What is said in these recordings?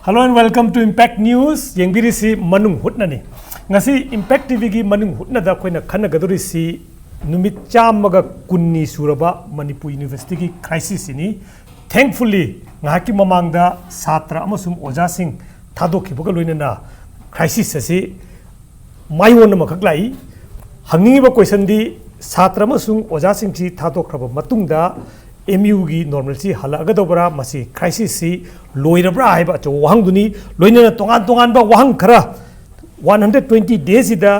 Hello and welcome to Impact News. Yengbirisi manung hutnani. Ngasi Impact TV gi manung hutna da koina khana gadurisi numit chamaga kunni suraba Manipur University ki crisis ini. Thankfully ngaki mamangda satra amasum oja sing thadoki boga loinana crisis asi mayon makaklai hangingi ba question di satra amasum oja sing chi thadokraba matungda MU gi normalcy halagadobra masi crisis si loirabra haiba cho wahang duni loinana tongan ba wahang khara 120 days ida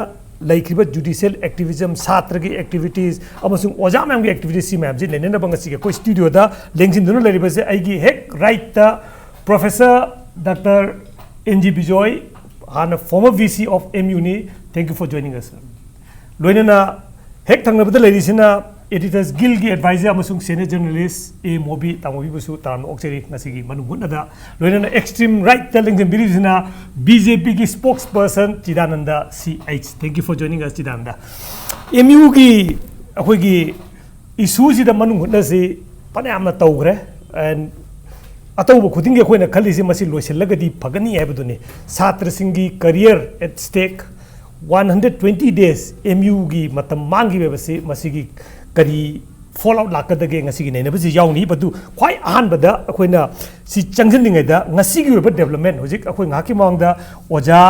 laikriba judicial activism satra gi activities amasung oja mam gi activities si mam ji lenena bangasi ko studio da lengsin dunu lariba se aigi hek right ta Professor Dr. NG Bijoy and a former VC of MU ni. Thank you for joining us. Loinana hek thangnabada larisina Editors Guild ki advisor amasung senior journalist A Mobi Tamobi busu taran okseri ngasigi manunguna da loinana extreme right telling them birisina BJP ki spokesperson Chidananda CH. Thank you for joining us Chidananda. MU ki akhoi issue si da manunguna si panayamna tawgre and atawba khuding ge khoina khali si masi loiselagadi phagani haibaduni satra singi career at stake 120 days MU gi matam mangi bebasi masigi kari fallout lakadage ngasigi nei nabasi yauni badu khwai ahan bada akoina si changjningai da ngasigi weba development hojik akoi ngaki mangda oja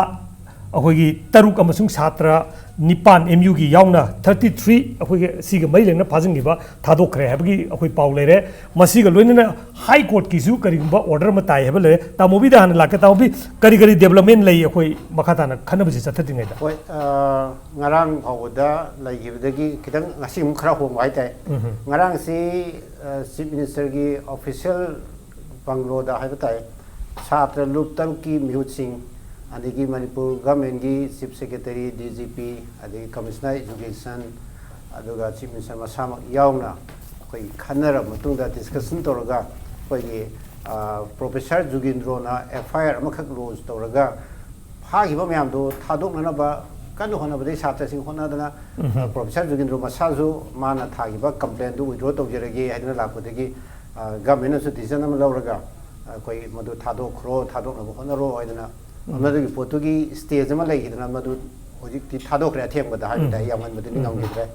akoi gi taruk amasung satra nipan MU gi yauna 33 akoi siga mai lengna phajingi ba thadokre habgi akoi paulere masiga loinena high court ki su karigba order ma tai hebale tamobi da han lakata obi kari development lai akoi makata na khanabji chathatingai da hoi ngarang hawda laigibdagi kidang ngasi khara hong wai tai ngarang si chief minister gi official banglo da haibatai satra lup taruki mihutsing adigi Manipur government gi chief secretary DGP adigi commissioner education aduga chief minister masama yauna koi khanara matungda discussion toraga koi professor Jugindro na FIR amakhak lodge toraga hagiba mayam do thadok nana ba kanu hona bade satra sing hona dana professor Jugindro masazu mana thagiba complaint do withdraw tawjerage haina lakudagi government su decision am lawraga koi madu thadok khro thadok na hona ro haina amadu ki potugi stage ma laigidna madu hojik ti thadok re athem bada haida yaman madu ningam gidre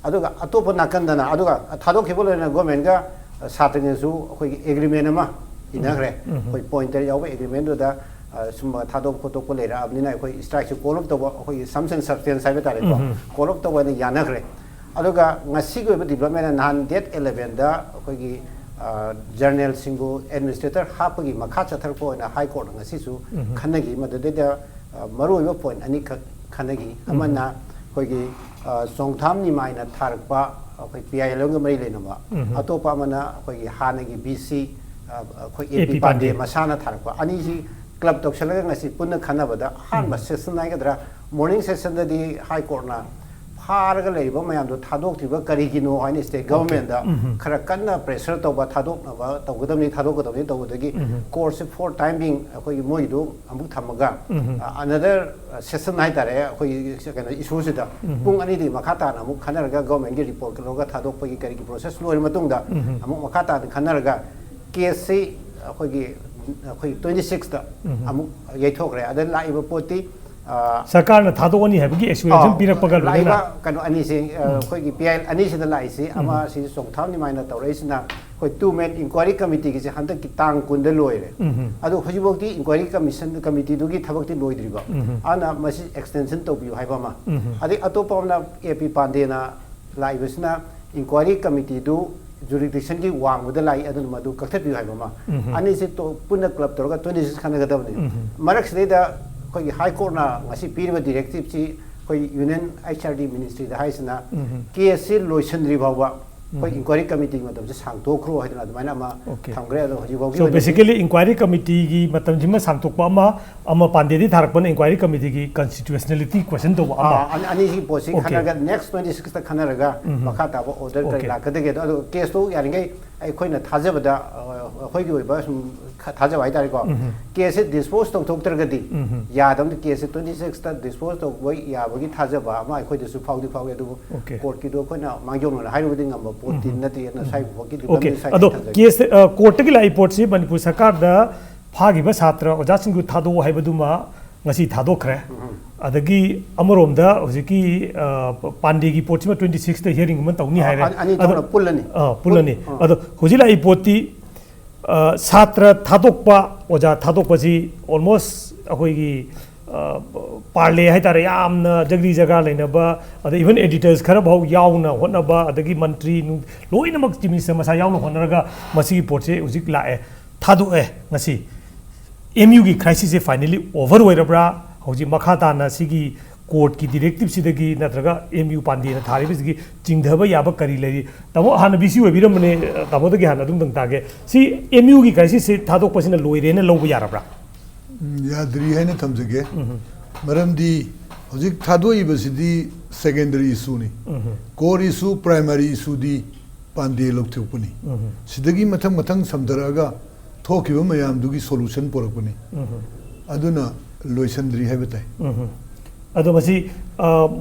aduga atopa nakandana aduga thadok khibolena government ga satring su khoi agreement ma inagre khoi pointer yawa agreement da sumba thadok photo ko lera abnina khoi strike su kolop to khoi something substance sai betare ko kolop to wani yanagre aduga ngasi go development nan date 11 da khoi gi journal single administrator hapagi makha chathar ko na high court ngasi su khanagi madade da maru yo point ani khanagi amana khoi gi songtham ni mai na tharpa khoi PIL ngam mai le nama atopa mana khoi gi hanagi BC khoi AP pande masana tharpa ani ji club toksalaga ngasi punna khanabada han ba session nai gadra morning session da di high court na harga leiba mayam do thadok thiba karigino haine state government da khara kanna pressure to ba thadok na ba tawgadamni thadok gadamni tawdagi course for time being akoi moi do amuk thamaga another session hai tare akoi kana issue sida pung ani di makata na amuk khanaraga government gi report loga thadok pagi karigi process loi matung da amuk makata khanaraga case akoi gi akoi 26 da amuk yaithokre adan laiba poti सरकार ने थादोनी है कि experience पिरपगा Laiba कनो अनि से कोई की PIL अनि से लाई से अमा से सोंगथाम नि माइना तौरेसिना कोई टू मैन इंक्वायरी कमिटी की से हंत की तांग कुंद लोइरे अदो हजिबोक्ति इंक्वायरी कमीशन कमिटी दुगी थबक्ति लोइद्रिबा आना मसी एक्सटेंशन तो बियो हाइबा मा अदि अतोपमना AP पांडेना लाइबसना इंक्वायरी कमिटी दु jurisdiction की वांगुदा लाई अदन मदु कथे बियो हाइबा मा अनि से तो पुना क्लब तोरगा 26 खनगदबनि मरक सेदा कोई हाई कोर्ट ना ngasi piriba directive chi koi union HRD ministry da haisna case loisandri bawa koi inquiry committee matam se sangtokro haidna admaina ma thamgre ado hoji bawi so basically inquiry committee gi matam jima sangtokpa ama pandedi tharakpon inquiry committee gi constitutionality question to ani ji posi khanaga next 26 ta khanaga makha ta ba order kari la kadage ado case to yaringai ai khoina thajabada khoi gi oiba sum thajab ai tari ko case dispose to thoktargadi yadam the case 26 ta dispose to wai yabagi thajaba ma khoi de su faudi adu court ki do khoina mangjong na hairu ding am poti nati na sai ko ki okay ado case court ki lai port si manipur sarkar da ꯐꯥꯈꯤꯕ ꯁꯥꯇ꯭ꯔ ꯑꯣꯖꯥꯁꯤꯡꯗꯨ ꯊꯥꯗꯣꯛꯎ ꯍꯥꯏꯕꯗꯨꯃ ꯉꯁꯤ ꯊꯥꯗꯣꯛꯈ꯭ꯔꯦ ꯑꯗꯒꯤ ꯑꯃꯔꯣꯝꯗ ꯍꯧꯖꯤꯛꯀꯤ ꯄꯥꯟꯗꯦꯒꯤ ꯄꯣꯠꯁꯤꯃ 26ꯇ hearing ꯑꯃ ꯇꯧꯅꯤ ꯍꯥꯏꯔꯦ ꯄꯨꯜꯂꯅꯤ ꯑꯗꯣ ꯍꯧꯖꯤꯛ ꯂꯥꯛꯏ ꯄꯣꯠꯇꯤ ꯁꯥꯇ꯭ꯔ ꯊꯥꯗꯣꯛꯄ ꯑꯣꯖꯥ ꯊꯥꯗꯣꯛꯄꯁꯤ ꯑꯣꯜꯃꯣꯁ ꯑꯩꯈꯣꯏꯒꯤ ꯄꯥꯔꯂꯦ ꯍꯥꯏꯇꯥꯔꯦ ꯌꯥꯝꯅ ꯖꯒꯔꯤ ꯖꯒꯥ ꯂꯩꯅꯕ ꯑꯗ ꯏꯚꯟ एडिटर्स खर भाव यावना होटनबा अदगी मंत्री लोइनमक चीफ मिनिस्टर मसा यावना होनरगा मसी पोर्ट से उजिक लाए थादोए ngasi MU की क्राइसिस से फाइनली ओवर होइरब्रा हौजी मखा ताना सिगी कोर्ट की डायरेक्टिव सिदगी नत्रगा MU पांडे ना थारी बिसगी चिंगधब याब करी लेरी तमो हान बीसी वेबिरम ने तमो दगी हान अदुम दंतागे सी MU की क्राइसिस से थादोक पसिना लोइरेने लोब यारब्रा यादरी है ने थमजगे मरमदी हौजिक थादोइबसिदी सेकेंडरी इशू नि कोर इशू प्राइमरी इशू दी पांडे लोकथोपनी सिदगी मथंग मथंग समदरागा थोकिबो मयाम दुगी सॉल्यूशन पोरकपनी अदुना लोइसंद्री हैबताई अदो मसी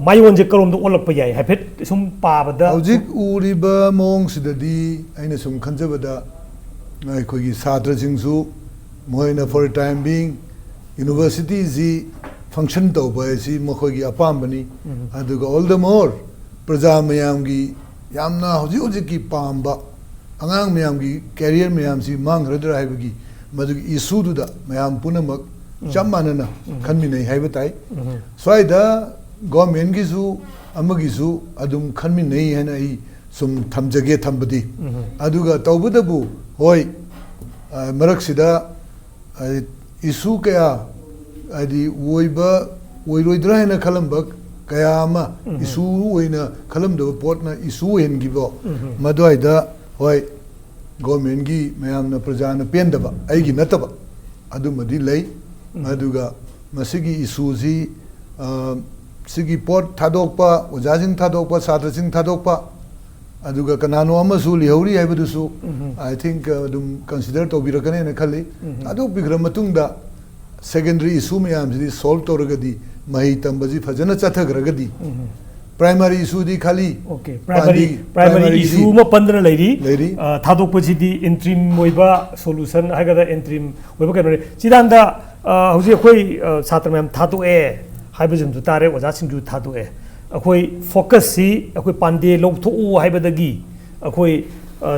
मायोन जे करोम दो ओलक पयाय हैफेट सुम पाबदा हौजिक उरिबा मोंग सिददी आइना सुम खंजबदा अखोगी छात्र सिंगसु मोइना फॉर टाइम बीइंग यूनिवर्सिटी जी फंक्शन तौबसी मखोगी अपामबनी अदुगा ऑल द मोर प्रजा मयामगी यामना हौजिक हौजिक की पामबा अंगांग मयामगी कैरियर मयामसी मांगरदरा हैबगी मदुगी इशू दुदा मयाम पुनमक चमानना खनमिनै हैबताई स्वाइदा गवर्नमेंट गिसु अमगिसु अदुम खनमिनै हैना आई सुम थमजगे थमबदी अदुगा तौबदबु होय मरकसिदा इशू कया आदि ओइबा ओइरोइद्रा हैना खलमबा कया अमा इशू ओइना खलमदब पोटना इशू हेनगिबो मदुइदा होय गवर्नमेंट की मयामना प्रजाना पेंदबा आइगी नतबा अदुमदी लई अदुगा मसिगी इशूजी सिगी पोट थादोकपा ओजाजिंग थादोकपा छात्रसिंग थादोकपा अदुगा कनानो अमसु लिहौरी हैबदुसु आई थिंक अदुम कंसीडर तोबिरकने न खली थादोक बिग्रम मतुंगदा सेकेंडरी इशू मयामजी सॉल्व तोरगदी मही तंबजी फजना चथग्रगदी प्राइमरी इशू दी खाली ओके प्राइमरी इशू म पंद्रह लेरी थादोक पछिदी इंट्रीम मोइबा सॉल्यूशन हागदा इंट्रीम मोइबा कनो चिदांदा हौजी अखोई छात्र मैम थादोए हाइबजम तारे ओजा सिंजु थादोए अखोई फोकस सी अखोई पांडे लौथोउ हाइबदगी अखोई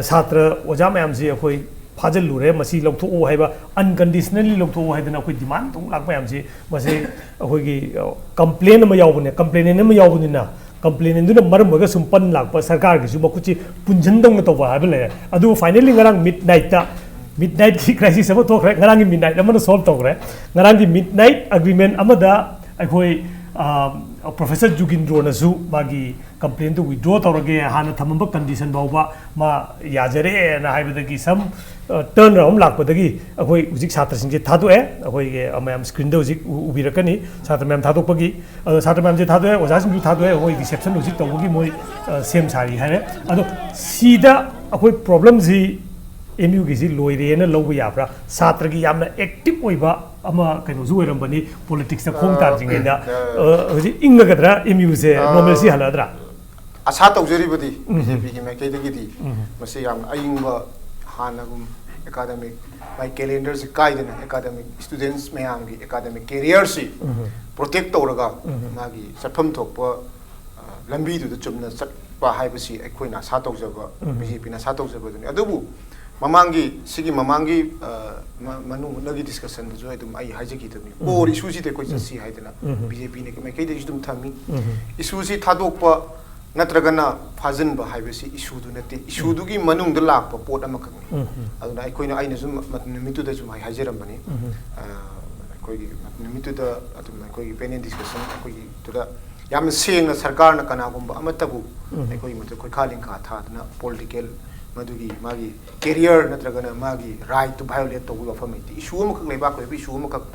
छात्र ओजा मैम जी अखोई फाजल लुरे मसी लौथोउ हाइबा अनकंडीशनली लौथोउ हाइदना अखोई डिमांड तुम लाक मैम जी मसे अखोई कंप्लेन म यावबने कंप्लेन न म यावबनिना कंप्लेन दुना मरम बगा सुमपन लाकपा सरकार गिसु मकुची पुंजनदंग तौबा हाइबा ले अदु फाइनली ngरang midnight की क्राइसिस अब थोखरे ngरang की midnight अमन सॉल्व तौखरे ngरang की midnight agreement अमदा अखोई प्रोफेसर जुगिंद्रो नसु मागी कंप्लेन तो विड्रॉ तौरगे हाना थमब कंडीशन बाउबा मा याजरे ना हाइबदगी सम टर्न राउंड लाकपदगी अखोई हुजिक छात्र सिंजे थादोए अखोई के मयाम स्क्रीन दो हुजिक उबिरकनी छात्र मयाम थादोपगी छात्र मयाम जे थादोए ओजा सिंजु थादोए अखोई रिसेप्शन हुजिक तौबगी मोय सेम सारी हारे अदो सीदा अखोई प्रॉब्लम जी MU की जी लोइरेना लौब याब्रा छात्र की यामना एक्टिव ओइबा अमा कइनो जु ओइरमबनी पॉलिटिक्स ता खोंग तारजिंगेदा हजि इंगगद्रा MU से नॉर्मल सी हलाद्रा आशा तौजरिबदी बीजेपी की मैकेदगी मसे याम अइंगबा हानगुम एकेडमिक माय कैलेंडर से काइदना एकेडमिक स्टूडेंट्स मयाम की एकेडमिक कैरियर से प्रोटेक्ट तौरगा मागी सफम थोकपा लंबी दु चुमना सटपा हाइबसी अखोइना सा तौजबा बीजेपी ना सा तौजबदुनी अदुबु ममांगी सिगी ममांगी मनु नगी डिस्कशन जो है तुम आई हाइजकी तमी और इशू सी ते कोई ससी हाइदना बीजेपी ने मैं कई तुम थमी इशू सी थादोकपा नत्रगना फाजन ब हाइबसी इशू दु नते इशू दु की मनुंग द लाक पोट अमा खंग अदुना अखोइना आइना जुम निमितु द जुम हाइजरमबनी अखोई निमितु द अतुम अखोई पेनेल डिस्कशन अखोई तुदा याम सेंगना सरकार न कनागुम अमतबु अखोई मत कोई खालिंग का थादना पॉलिटिकल मधुगी मागी कैरियर नत्रगना मागी राइट टू वायोलेट तो वफमैति इशू अमखक लेबा को इशू अमखक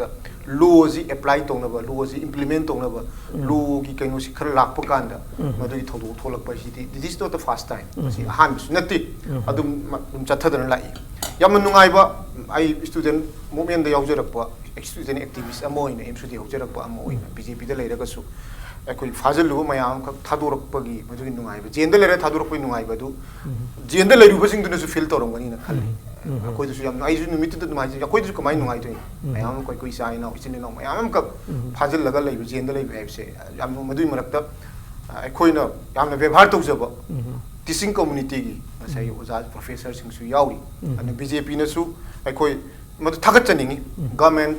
लॉ जी अप्लाई तौनबा लॉ जी इंप्लीमेंट तौनबा लॉ की कइनो सि खर लाकप कांदा मधुगी थोदो थोलक पसिति this is not the first time सि हान नति अदुम चथदन लाई याम नुंगाइबा आई स्टूडेंट मूवमेंट द यावजरकपा स्टूडेंट एक्टिविस्ट अमोइना एमसुदी यावजरकपा अमोइना बीजेपी द लेरगसु अखोई फाजलुब मयाम खक थादोरकपगी मधुगी नुंगाइबा जेंद लेरे थादोरकपई नुंगाइबा दु जेंद लेरुबसिंग दुनसु फील तौरंगनी ना खले ꯑꯩꯈꯣꯏꯗꯁꯨ ꯌꯥꯝ ꯑꯩꯁꯨ ꯅꯨꯃꯤꯠꯇꯨꯗ ꯑꯗꯨꯃꯥꯏꯅ ꯑꯩꯈꯣꯏꯗꯁꯨ ꯀꯃꯥꯏꯅ ꯅꯨꯡꯉꯥꯏꯗꯣꯏꯅꯤ ꯃꯌꯥꯝ ꯑꯩꯈꯣꯏ ꯏꯆꯥ ꯏꯅꯥꯎ ꯏꯆꯤꯟ ꯏꯅꯥꯎ ꯃꯌꯥꯝ ꯑꯃꯈꯛ ꯐꯥꯖꯤꯜꯂꯒ ꯂꯩꯕ ꯖꯦꯜꯗ ꯂꯩꯕ ꯍꯥꯏꯕꯁꯦ ꯌꯥꯝ ꯃꯗꯨꯒꯤ ꯃꯔꯛꯇ ꯑꯩꯈꯣꯏꯅ ꯌꯥꯝꯅ ꯕꯦꯕꯥꯔ ꯇꯧꯖꯕ ꯇꯤꯆꯤꯡ ꯀꯝꯃꯨꯅꯤꯇꯤꯒꯤ ꯉꯁꯥꯏꯒꯤ ꯑꯣꯖꯥ ꯄ꯭ꯔꯣꯐꯦꯁꯔꯁꯤꯡꯁꯨ ꯌꯥꯎꯔꯤ ꯑꯗꯨꯅ BJPꯅꯁꯨ ꯑꯩꯈꯣꯏ ꯃꯗꯨ ꯊꯥꯒꯠꯆꯅꯤꯡꯉꯤ ꯒꯃꯦꯟ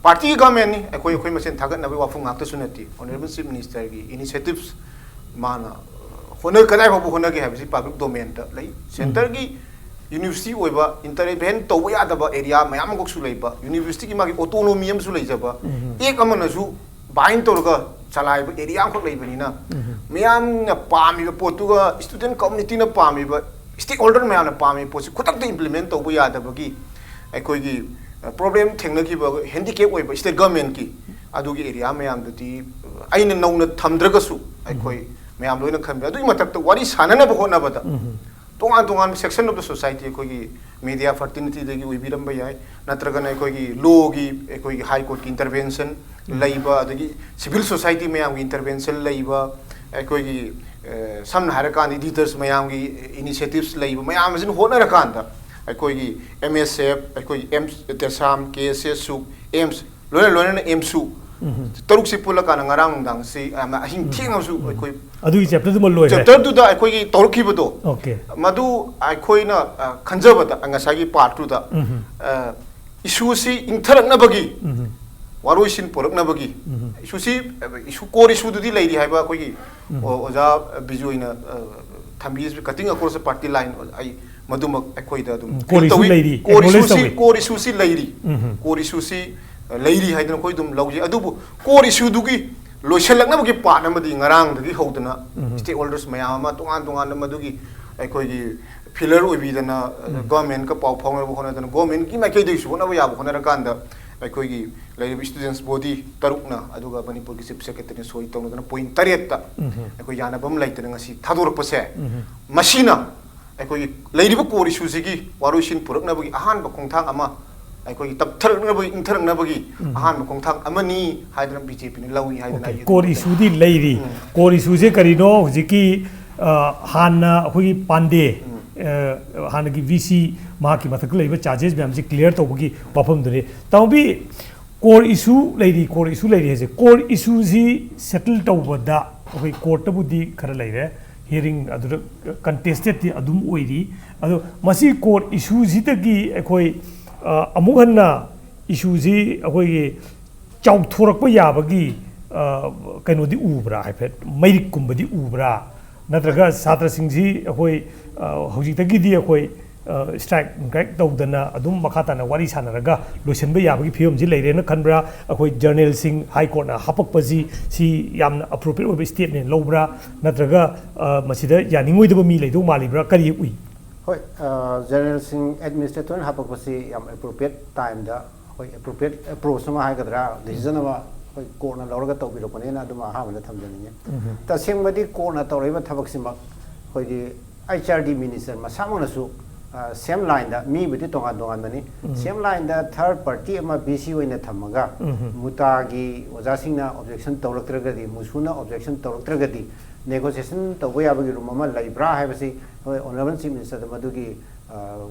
ꯄꯥꯔꯇꯤꯒꯤ ꯒꯃꯦꯟꯅꯤ ꯑꯩꯈꯣꯏ ꯃꯁꯦꯟ ꯊꯥꯒꯠꯅꯕꯒꯤ ꯋꯥꯐꯝ ꯉꯥꯛꯇꯁꯨ ꯅꯠꯇꯦ ꯑꯣꯅꯔꯦꯕꯜ ꯆꯤꯐ ꯃꯤꯅꯤꯁꯇꯔꯒꯤ ꯏꯅꯤꯁꯤꯌꯦꯇꯤꯚꯁ ꯃꯥꯅ ꯀꯗꯥꯏ ꯐꯥꯎꯕ ꯍꯣꯠꯅꯒꯦ ꯍꯥꯏꯕꯁꯤ ꯄꯥꯕ꯭ꯂꯤꯛ ꯗꯣꯃꯦꯟꯗ ꯂꯩ ꯁꯦꯟꯇꯔꯒꯤ ꯌꯨꯅꯤꯚꯔꯁꯤꯇꯤ ꯑꯣꯏꯕ ꯏꯟꯇꯔꯚꯦꯟ ꯇꯧꯕ ꯌꯥꯗꯕ ꯑꯦꯔꯤꯌꯥ ꯃꯌꯥꯝ ꯑꯃꯈꯛꯁꯨ ꯂꯩꯕ ꯌꯨꯅꯤꯚꯔꯁꯤꯇꯤꯒꯤ ꯃꯥꯒꯤ ꯑꯣꯇꯣꯅꯣꯃꯤ ꯑꯃꯁꯨ ꯂꯩꯖꯕ ꯑꯦꯛ ꯑꯃꯅꯁꯨ ꯕꯥꯏꯟ ꯇꯧꯔꯒ ꯆꯂꯥꯏꯕ ꯑꯦꯔꯤꯌꯥ ꯑꯃꯈꯛ ꯂꯩꯕꯅꯤꯅ ꯃꯌꯥꯝꯅ ꯄꯥꯝꯃꯤꯕ ꯄꯣꯠꯇꯨꯒ ꯁ꯭ꯇꯨꯗꯦꯟꯠ ꯀꯝꯃꯨꯅꯤꯇꯤꯅ ꯄꯥꯝꯃꯤꯕ ꯁ꯭ꯇꯦꯛ ꯍꯣꯜꯗꯔ ꯃꯌꯥꯝꯅ ꯄꯥꯝꯃꯤꯕ ꯄꯣꯠꯁꯤ ꯈꯨꯗꯛꯇ ꯏꯝꯄ꯭ꯂꯤꯃꯦꯟ ꯇꯧꯕ ꯌꯥꯗꯕꯒꯤ ꯑꯩꯈꯣꯏꯒꯤ ꯄ꯭ꯔꯣꯕ꯭ꯂꯦꯝ ꯊꯦꯡꯅꯈꯤꯕ ꯍꯦꯟꯗꯤꯀꯦꯞ ꯑꯣꯏꯕ ꯁ꯭ꯇꯦꯠ ꯒꯚꯔꯟꯃꯦꯟꯠꯀꯤ ꯑꯗꯨꯒꯤ ꯑꯦꯔꯤꯌꯥ ꯃꯌꯥꯝꯗꯨꯗꯤ ꯑꯩꯅ ꯅꯧꯅ ꯊꯝꯗ꯭ꯔꯒꯁꯨ ꯑꯩꯈꯣꯏ ꯃꯌꯥꯝ ꯂꯣꯏꯅ ꯈꯟꯕꯤ ꯑꯗꯨꯒꯤ ꯃꯊꯛꯇ ꯋꯥꯔꯤ ꯁꯥꯟꯅꯅꯕ ꯍꯣꯠꯅꯕꯗ ꯇꯣꯉꯥꯟ ꯇꯣꯉꯥꯟꯕ ꯁꯦꯛꯁꯟ ꯑꯣꯐ ꯗ ꯁꯣꯁꯥꯏꯇꯤ ꯑꯩꯈꯣꯏꯒꯤ ꯃꯦꯗꯤꯌꯥ ꯐꯔꯇꯤꯅꯤꯇꯤꯗꯒꯤ ꯑꯣꯏꯕꯤꯔꯝꯕ ꯌꯥꯏ ꯅꯠꯇ꯭ꯔꯒꯅ ꯑꯩꯈꯣꯏꯒꯤ ꯂꯣꯒꯤ ꯑꯩꯈꯣꯏꯒꯤ ꯍꯥꯏ ꯀꯣꯔꯠꯀꯤ ꯏꯟꯇꯔꯚꯦꯟꯁꯟ ꯂꯩꯕ ꯑꯗꯒꯤ ꯁꯤꯚꯤꯜ ꯁꯣꯁꯥꯏꯇꯤ ꯃꯌꯥꯝꯒꯤ ꯏꯟꯇꯔꯚꯦꯟꯁꯟ ꯂꯩꯕ ꯑꯩꯈꯣꯏꯒꯤ ꯁꯝꯅ ꯍꯥꯏꯔꯀꯥꯟꯗ ꯏꯗꯤꯇꯔꯁ ꯃꯌꯥꯝꯒꯤ ꯏꯅꯤꯁꯤꯌꯦꯇꯤꯚꯁ ꯂꯩꯕ ꯃꯌꯥꯝ ꯑꯁꯤꯅ ꯍꯣꯠꯅꯔꯀꯥꯟꯗ ꯑꯩꯈꯣꯏꯒꯤ MSF ꯑꯩꯈꯣꯏꯒꯤ TESAM KSS ꯁꯨ AIMS ꯂꯣꯏꯅꯅ AIMSꯁꯨ ꯇꯔꯨꯛꯁꯤ ꯄꯨꯜꯂꯀꯥꯟꯗ ꯉꯔꯥꯡ ꯅꯨꯡꯗꯥꯡꯁꯤ ꯑꯍꯤꯡ ꯊꯦꯡꯉꯁꯨ ꯑꯩꯈꯣꯏ ꯑꯗꯨꯒꯤ ꯆꯦꯞꯇꯔꯗꯨꯃ ꯂꯣꯏꯔꯦ ꯆꯦꯞꯇꯔꯗꯨꯗ ꯑꯩꯈꯣꯏꯒꯤ ꯇꯧꯔꯛꯈꯤꯕꯗꯣ ꯑꯣꯀꯦ ꯃꯗꯨ ꯑꯩꯈꯣꯏꯅ ꯈꯟꯖꯕꯗ ꯉꯁꯥꯏꯒꯤ ꯄꯥꯔꯠꯇꯨꯗ ꯏꯁꯨꯁꯤ ꯏꯪꯊꯔꯛꯅꯕꯒꯤ ꯋꯥꯔꯣꯏꯁꯤꯟ ꯄꯣꯔꯛꯅꯕꯒꯤ ꯏꯁꯨꯁꯤ ꯀꯣꯔ ꯏꯁꯨꯗꯨꯗꯤ ꯂꯩꯔꯤ ꯍꯥꯏꯕ ꯑꯩꯈꯣꯏꯒꯤ ꯑꯣꯖꯥ ꯕꯤꯖꯣꯏꯅ ꯊꯝꯕꯤꯔꯤꯕ ꯀꯇꯤꯡ ꯑꯀ꯭ꯔꯣꯁ ꯗ ꯄꯥꯔꯇꯤ ꯂꯥꯏꯟ ꯑꯩ ꯃꯗꯨꯃꯛ ꯑꯩꯈꯣꯏꯗ ꯑꯗꯨꯝ ꯀꯣꯔ ꯏꯁꯨꯁꯤ ꯂꯩꯔꯤ ꯍꯥꯏꯗꯅ ꯑꯩꯈꯣꯏ ꯑꯗꯨꯝ ꯂꯧꯖꯩ ꯑꯗꯨꯕꯨ ꯀꯣꯔ ꯏꯁꯨꯗꯨꯒꯤ ꯂꯣꯏꯁꯤꯜꯂꯛꯅꯕꯒꯤ ꯄꯥꯔꯠ ꯑꯃꯗꯤ ꯉꯔꯥꯡꯗꯒꯤ ꯍꯧꯗꯅ ꯁ꯭ꯇꯦꯛ ꯍꯣꯜꯗꯔꯁ ꯃꯌꯥꯝ ꯑꯃ ꯇꯣꯉꯥꯟ ꯇꯣꯉꯥꯟꯅ ꯃꯗꯨꯒꯤ ꯑꯩꯈꯣꯏꯒꯤ ꯐꯤꯂꯔ ꯑꯣꯏꯕꯤꯗꯅ ꯒꯚꯔꯟꯃꯦꯟꯠꯀ ꯄꯥꯎ ꯐꯥꯎꯅꯕ ꯍꯣꯠꯅꯗꯅ ꯒꯚꯔꯟꯃꯦꯟꯠꯀꯤ ꯃꯥꯏꯀꯩꯗꯒꯤꯁꯨ ꯍꯣꯠꯅꯕ ꯌꯥꯕ ꯍꯣꯠꯅꯔꯀꯥꯟꯗ ꯑꯩꯈꯣꯏꯒꯤ ꯂꯩꯔꯤꯕ ꯁ꯭ꯇꯨꯗꯦꯟꯠꯁ ꯕꯣꯗꯤ ꯇꯔꯨꯛꯅ ꯑꯗꯨꯒ ꯃꯅꯤꯄꯨꯔꯒꯤ ꯆꯤꯐ ꯁꯦꯀ꯭ꯔꯦꯇꯔꯤꯅ ꯁꯣꯏ ꯇꯧꯅꯗꯅ ꯄꯣꯏꯟꯠ 8ꯇ ꯑꯩꯈꯣꯏ ꯌꯥꯅꯕꯝ ꯂꯩꯇꯅ ꯉꯁꯤ ꯊꯥꯗꯣꯔꯛꯄꯁꯦ ꯃꯁꯤꯅ ꯑꯩꯈꯣꯏꯒꯤ ꯂꯩꯔꯤꯕ ꯀꯣꯔ ꯏꯁꯨꯁꯤꯒꯤ ꯋꯥꯔꯣꯏꯁꯤꯟ ꯄꯨꯔꯛꯅꯕꯒꯤ ꯑꯍꯥꯟꯕ ꯈꯣꯡꯊꯥꯡ ꯑꯃ ꯑꯩꯈꯣꯏꯒꯤ ꯇꯞꯊꯔꯛꯅꯕꯒꯤ ꯏꯪꯊꯔꯛꯅꯕꯒꯤ ꯑꯍꯥꯟꯕ ꯈꯣꯡꯊꯥꯡ ꯑꯃꯅꯤ ꯍꯥꯏꯗꯅ BJPꯅ ꯂꯧꯏ ꯍꯥꯏꯗꯅ ꯀꯣꯔ ꯏꯁꯨꯗꯤ ꯂꯩꯔꯤ ꯀꯣꯔ ꯏꯁꯨꯁꯦ ꯀꯔꯤꯅꯣ ꯍꯧꯖꯤꯛꯀꯤ ꯍꯥꯟꯅ ꯑꯩꯈꯣꯏꯒꯤ ꯄꯥꯟꯗꯦ ꯍꯥꯟꯅꯒꯤ VC ꯃꯍꯥꯛꯀꯤ ꯃꯊꯛꯇ ꯂꯩꯕ ꯆꯥꯔꯖꯦꯁ ꯃꯌꯥꯝꯁꯤ ꯀ꯭ꯂꯤꯌꯔ ꯇꯧꯕꯒꯤ ꯋꯥꯐꯝꯗꯨꯅꯤ ꯇꯥꯎꯕꯤ ꯀꯣꯔ ꯏꯁꯨ ꯂꯩꯔꯤ ꯍꯥꯏꯁꯦ ꯀꯣꯔ ꯏꯁꯨꯁꯤ ꯁꯦꯇꯜ ꯇꯧꯕꯗ ꯑꯩꯈꯣꯏ ꯀꯣꯔꯠꯇꯕꯨꯗꯤ ꯈꯔ ꯂꯩꯔꯦ ꯍꯤꯌरिꯡ ꯑꯗꯨꯗ ꯀꯟꯇꯦꯁꯇꯦꯗꯇꯤ ꯑꯗꯨꯝ ꯑꯣꯏꯔꯤ ꯑꯗꯣ ꯃꯁꯤ ꯀꯣꯔꯠ ꯏꯁꯨꯁꯤꯗꯒꯤ ꯑꯩꯈꯣꯏ ꯑꯃꯨꯛ ꯍꯟꯅ ꯏꯁꯨꯁꯤ ꯑꯩꯈꯣꯏꯒꯤ ꯆꯥꯎꯊꯣꯔꯛꯄ ꯌꯥꯕꯒꯤ ꯀꯩꯅꯣꯗꯤ ꯎꯕ꯭ꯔꯥ ꯍꯥꯏꯐꯦꯠ ꯃꯩꯔꯤꯛꯀꯨꯝꯕꯗꯤ ꯎꯕ꯭ꯔꯥ ꯅꯠꯇ꯭ꯔꯒ ꯁꯥꯇ꯭ꯔꯁꯤꯡꯁꯤ ꯑꯩꯈꯣꯏ ꯍꯧꯖꯤꯛꯇꯒꯤꯗꯤ ꯑꯩꯈꯣꯏ ꯁ꯭ꯇ꯭ꯔꯥꯏꯛ ꯅꯨꯡꯀ꯭ꯔꯥꯏꯛ ꯇꯧꯗꯅ ꯑꯗꯨꯝ ꯃꯈꯥ ꯇꯥꯅ ꯋꯥꯔꯤ ꯁꯥꯟꯅꯔꯒ ꯂꯣꯏꯁꯤꯟꯕ ꯌꯥꯕꯒꯤ ꯐꯤꯕꯝꯁꯤ ꯂꯩꯔꯦꯅ ꯈꯟꯕ꯭ꯔꯥ ꯑꯩꯈꯣꯏ ꯖꯔꯅꯦꯜꯁꯤꯡ ꯍꯥꯏ ꯀꯣꯔꯠꯅ ꯍꯥꯞꯄꯛꯄꯁꯤ ꯁꯤ ꯌꯥꯝꯅ ꯑꯦꯄ꯭ꯔꯣꯄ꯭ꯔꯤꯌꯦꯠ ꯑꯣꯏꯕ ꯁ꯭ꯇꯦꯞꯅꯦ ꯂꯧꯕ꯭ꯔꯥ ꯅꯠꯇ꯭ꯔꯒ ꯃꯁꯤꯗ ꯌꯥꯅꯤꯡꯉꯣꯏꯗꯕ ꯃꯤ ꯂꯩꯗꯧ ꯃꯥꯜꯂꯤꯕ꯭ꯔꯥ ꯀꯔꯤ ꯎꯏ ꯍꯣꯏ ꯖꯔꯅꯦꯜꯁꯤꯡ ꯑꯦꯗꯃꯤꯅꯤꯁꯇ꯭ꯔꯦꯇꯔꯅ ꯍꯥꯞꯄꯛꯄꯁꯤ ꯌꯥꯝ ꯑꯦꯄ꯭ꯔꯣꯄ꯭ꯔꯤꯌꯦꯠ ꯇꯥꯏꯝꯗ ꯍꯣꯏ ꯑꯦꯄ꯭ꯔꯣꯄ꯭ꯔꯤꯌꯦꯠ ꯑꯦꯄ꯭ꯔꯣꯆ ꯑꯃ ꯍꯥꯏꯒꯗ꯭ꯔꯥ ꯗꯤꯁꯤꯖꯟ ꯑꯃ ꯑꯩꯈꯣꯏ ꯀꯣꯔꯠꯅ ꯂꯧꯔꯒ ꯇꯧꯕꯤꯔꯛꯄꯅꯦꯅ ꯑꯗꯨꯝ ꯑꯍꯥꯟꯕꯗ ꯊꯝꯖꯅꯤꯡꯉꯤ ꯇꯁꯦꯡꯕꯗꯤ ꯀꯣꯔꯠꯅ ꯇꯧꯔꯛꯏꯕ ꯊꯕꯛꯁꯤꯃꯛ ꯑꯩꯈꯣꯏꯒꯤ HRD ꯃꯤꯅꯤꯁꯇꯔ ꯃꯁꯥꯃꯛꯅꯁꯨ ꯁꯦꯝ ꯂꯥꯏꯟꯗ ꯃꯤꯕꯨꯗꯤ ꯇꯣꯉꯥꯟ ꯇꯣꯉꯥꯟꯕꯅꯤ ꯁꯦꯝ ꯂꯥꯏꯟꯗ ꯊꯔꯗ ꯄꯥꯔꯇꯤ ꯑꯃ BC ꯑꯣꯏꯅ ꯊꯝꯃꯒ ꯃꯨꯇꯥꯒꯤ ꯑꯣꯖꯥꯁꯤꯡꯅ ꯑꯣꯕꯖꯦꯛꯁꯟ ꯇꯧꯔꯛꯇ꯭ꯔꯒꯗꯤ ꯃꯨꯁꯨꯅ ꯑꯣꯕꯖꯦꯛꯁꯟ ꯇꯧꯔꯛꯇ꯭ꯔꯒꯗꯤ ꯅꯦꯒꯣꯁꯤꯌꯦꯁꯟ ꯇꯧꯕ ꯌꯥꯕꯒꯤ ꯔꯨꯝ ꯑꯃ ꯂꯩꯕ꯭ꯔꯥ ꯍꯥꯏꯕꯁꯤ ꯍꯣꯏ ꯑꯣꯅꯔꯦꯕꯜ ꯆꯤꯐ ꯃꯤꯅꯤꯁꯇꯔꯗ ꯃꯗꯨꯒꯤ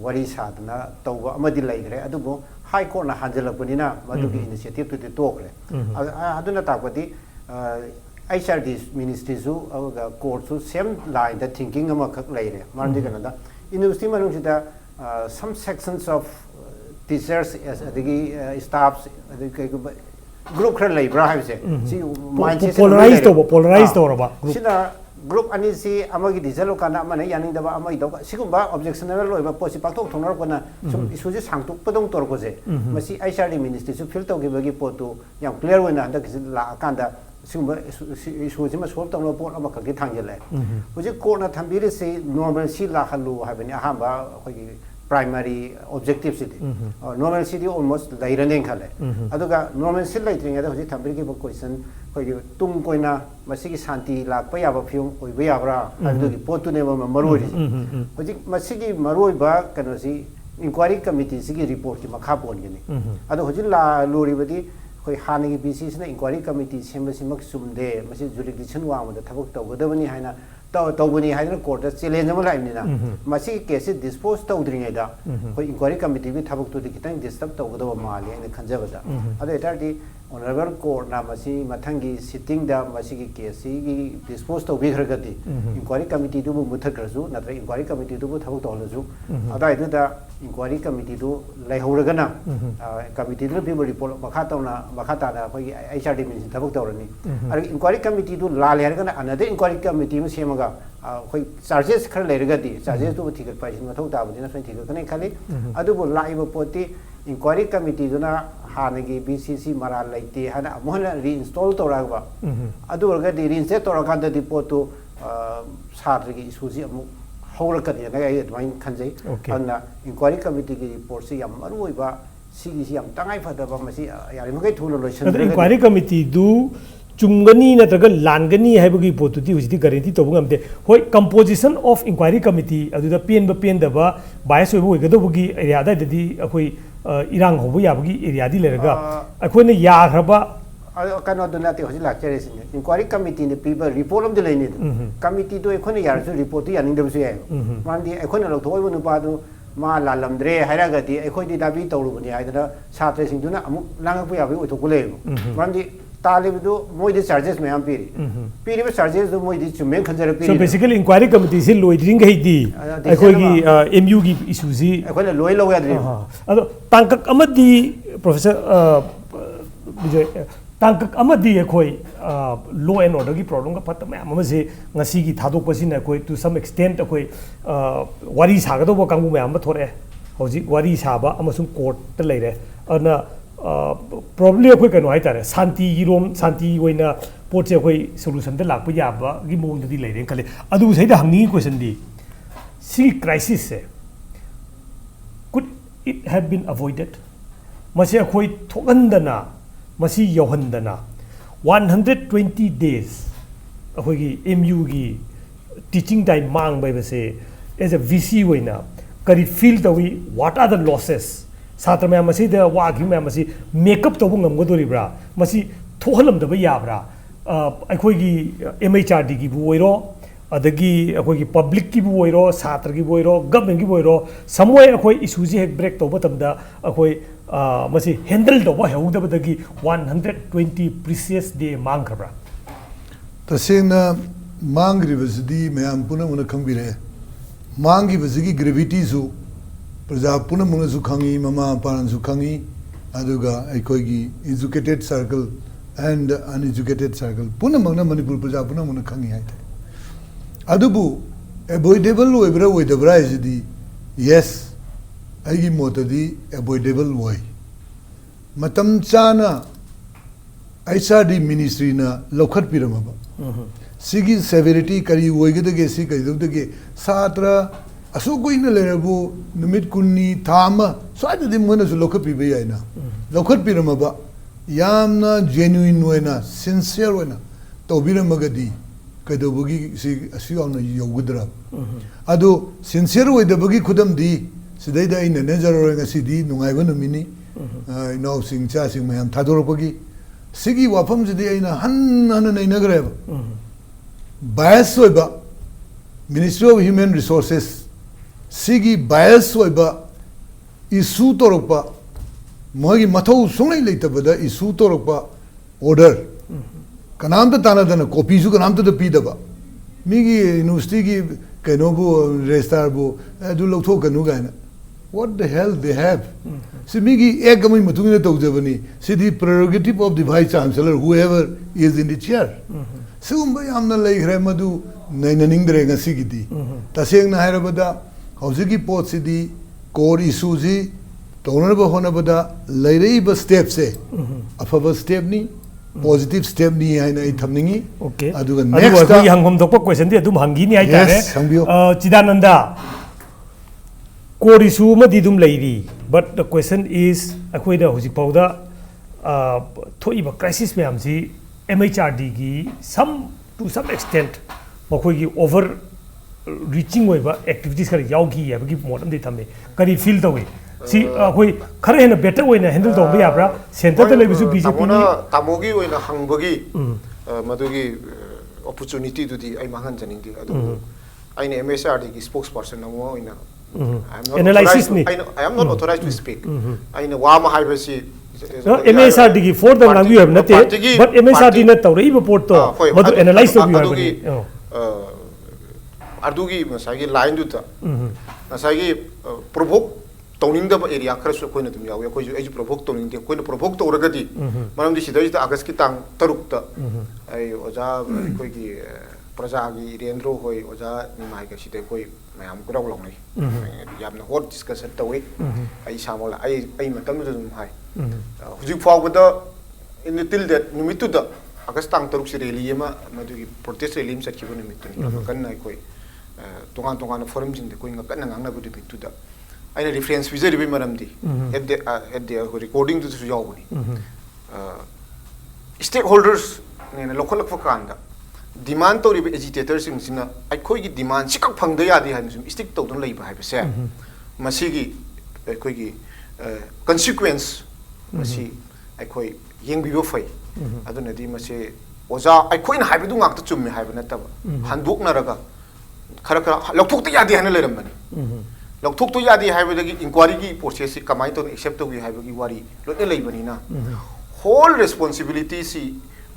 ꯋꯥꯔꯤ ꯁꯥꯗꯅ ꯇꯧꯕ ꯑꯃꯗꯤ ꯂꯩꯈ꯭ꯔꯦ ꯑꯗꯨꯕꯨ ꯍꯥꯏ ꯀꯣꯔꯠꯅ ꯍꯟꯖꯤꯜꯂꯛꯄꯅꯤꯅ ꯃꯗꯨꯒꯤ ꯏꯅꯤꯁꯤꯌꯦꯇꯤꯚꯇꯨꯗꯤ ꯇꯣꯛꯈ꯭ꯔꯦ ꯑꯗꯨꯅ ꯇꯥꯛꯄꯗꯤ HRD ꯃꯤꯅꯤꯁꯇ꯭ꯔꯤꯁꯨ ꯑꯗꯨꯒ ꯀꯣꯔꯠꯁꯨ ꯁꯦꯝ ꯂꯥꯏꯟꯗ ꯊꯤꯡꯀꯤꯡ ꯑꯃꯈꯛ ꯂꯩꯔꯦ ꯃꯔꯝꯗꯤ ꯀꯩꯅꯣꯗ ꯌꯨꯅꯤꯚꯔꯁꯤꯇꯤ ꯃꯅꯨꯡꯁꯤꯗ some sections of teachers adagi staffs adagi kaigumba group khara leibra haibse si mindset polarize tawraba sina group ani si amagi dizalo kana amana yaning daba amai daba sigumba objectionable loiba posi pakthok thongnar kona sum issue ji sangtuk padong torko je masi HRD ministry su fil tawgibagi potu yam clear oina handak la kanda sigumba issue ji ma solve tawno pot amaka gi thangjele hoji court na thambiri si normal si la halu habani ahamba khoi primary objective si normal si almost lairane khale aduga normal si laitringa da hoji thambiri gi question khoi tung koina masigi shanti lakpa yaba phium oiba yabra adugi potu ne ma maroi hoji masigi maroi ba kano si inquiry committee si gi report ki makha pon gini adu hoji la lori badi khoi hanigi BC sina inquiry committee semba simak sumde masi jurisdiction wa ma da thabak tawgadabani haina तौबनी है court challenge अमा लाइबनिना मसी case dispose तौद्रिङैदा खो inquiry committee की थबक तो खितंग disturb तौगदब माले आइना खंजबदा अदो एटारदी honourable court ना मसी मथंगी sitting दा मसी की केस की डिस्पोज तौबिखरगदी इंक्वायरी कमिटी दु मुथखरजु नत्र इंक्वायरी कमिटी दु थबक तौलजु अदाइदा इंक्वायरी कमिटी दु लाइहौरगना कमिटी दु पीबो रिपोर्ट मखा ताना अखोगी एचआरडी मिनिस थबक तौरनी अरे इंक्वायरी कमिटी दु लाल हेरगना अनदर इंक्वायरी कमिटी में सेमगा अखोई चार्जेस खर लेरगदी चार्जेस दु थिगत पाइसिन मथौ ताबदिना सोइ थिगकने खाली अदुबो लाइबो पोती इंक्वायरी कमिटी दुना हानगी बीसीसी मरा लेते हाना मोहन रीइंस्टॉल तौरगबा अदुरगदी रीइंस्टेट तौरकांददी पोतु सात्रगी इशूजी अमु हौरकनी ना आई एडवाइन खंजै अन्ना इंक्वायरी कमिटी की रिपोर्ट से यम मरुइबा सिगी यम तंगाई फदबा मसी यारिमगै थुलो लोइसन इंक्वायरी कमिटी दु चुंगनी नत्रग लानगनी हैबगी पोतुदी हुजिदी guarantee तोबु ngamde hoi composition of inquiry committee aduda pen daba bias oibu oigadobgi area da dadi akoi irang hobu yabgi area di leraga akoina yagraba कनो दुनाते होजी लाक्चरे सिने inquiry committee ने पीबा report अम दिलेनी committee तो एखोने यारसु report तो यानिंग दबसु याय मानदी एखोने लथोय बनु पादु मा लालमद्रे हायरागदी एखोयदी दाबी तौरुबनी हायदना छात्र सिंदुना अमु लांगपु याबी ओथोकुले मानदी तालिबदु मोइदि चार्जेस मयाम पीरिबा चार्जेस दु मोइदि चुमे खंजर पीरि so basically inquiry committee से लोइद्रिंग गैदी एखोयगी MU की इशू जी एखोने लोइ लो यादरी अदो तांकक अमदी प्रोफेसर विजय तांकक अमदी एखोय लॉ एंड ऑर्डर की प्रॉब्लम का फत मैम अमसे ngasi की थादोक पसिन एखोय टू सम एक्सटेंट एखोय वारी सागदो कांगु मैम थोरे हौजी वारी साबा अमसुम कोर्ट त लेरे अना प्रॉब्लम एखोय कनो हाय तारे शांति रोम शांति होइना पोचे एखोय सॉल्यूशन द लाप याबा की मोंग दि लेरे खले अदु सैदा हंगी क्वेश्चन दी सी क्राइसिस से could it have been avoided मसे एखोय थोगंदना मसी यौहंदना 120 days अखोगी MU की टीचिंग टाइम मांग बाइबसे एज अ VC होइना करी फील तवी व्हाट आर द लॉसेस छात्र मैम मसी द वागी मैम मसी मेकअप तबु ngमगदोरिब्रा मसी थोहलमदब याब्रा अखोगी MHRD की बु ओइरो अदगी अखोगी पब्लिक की बु ओइरो छात्र की बु ओइरो गवर्नमेंट की बु ओइरो समवे अखोई इशूजी हेक ब्रेक तोब तमदा अखोई मसी हैंडल तोब हेउदबदगी 120 प्रीसियस डे मांगखब्रा तसेंगना मांगरिबसदी मयाम पुनमुना खंबिरे मांगी बसगी ग्रेविटी सु प्रजा पुनमुना सु खंगी ममा पारन सु खंगी अदुगा अखोगी educated circle and uneducated circle पुनमना मणिपुर प्रजा पुनमुना खंगी हाय अदुबु एवॉइडेबल ओइब्रा ओइदब्रा इजदी यस आइगी मोतदी एवॉइडेबल ओइ मतम चाना HRD मिनिस्ट्री ना लौखत पिरमबा सिगी सेवेरिटी करी ओइगदगे सी करिदगे छात्र असुकुइन लेरबु निमित कुन्नी थाम स्वाददि मोनसु लौखत पिबे याइना लौखत पिरमबा यामना जेन्युइन ओइना सिंसियर ओइना तौबिरमगदी कदबगी सी असियावना यौगदरा अदो सिंसियर ओइदबगी खुदमदी सिदैदा इन नेजरर ngasi di nungaiba numini ino singcha sing mayam thadorpagi sigi wafam jidi aina han nei nagreba bias oiba Ministry of Human Resources sigi bias oiba issue torokpa mogi mathau sungai leitabada issue torokpa order kanam ta tanadana copy su kanam ta pidaba migi university ki kainobu registrar bu adu lokthok kanu gaina what the hell they have see migi egamai matungina tawjabani see the prerogative of the vice chancellor whoever is in the chair sumba yamna leikhre madu nainaningdre ngasi gidi taseng na hairabada hausigi pot sidi core issue ji tonaba honabada leirei ba step se afaba step ni positive step ni haina I thamningi okay aduga next aduga hangom thokpa question di adum hangi ni ai tare chidananda core issue ma di dum leiri but the question is akhoi da hojik pauda thoiba crisis me amsi MHRD gi some to some extent makhoi gi over reaching oiba activities kar yaugi yabagi modam di thame kari feel tawi si akhoi khare hena better oina handle tawba yabra center ta lebisu BJP ni tamogi oina hangbagi madugi opportunity to the I mangan janing di adu I ne MSRD ki spokesperson amo ina analysis ni I am not authorized to speak I ne wa ma haiba si MSRD ki for the lang you have not but MSRD na tawra iba port to but analyze to you have ardugi masagi line du ta masagi provoke towning the area khara su koina tum yawe ko ju provoke towning de koina provoke to ragati manam di sidai ta august ki tang taruk ta ai oja koi ki praja gi rendro hoi oja ni mai ka sidai koi mayam ko long nei yamna hot discussion tawi ai samola ai matam du dum hai huji faw da in till that numitu da august tang taruk si rally ma madu gi protest rally im sat ki bonu mitu ni kan nai koi tongan tongan forum jing de koi nga kan nga na bu bitu da I reference visa ribi maramdi at the recording to the yawuni stakeholders ne local fakanda demand to ribi agitators sing sina ai khoi gi demand sikak phangda ya di han sum stick to don leiba haiba se masigi khoi gi consequence masi ai khoi yeng bibo fai aduna di masi oja ai khoi na haiba du ngak ta chummi haiba na taba handuk na raga khara khara lokthok ta ya di han leram bani lokthok to ya di haiba gi inquiry gi process si kamai to accept to gi haiba gi wari lotne leibani na whole responsibility si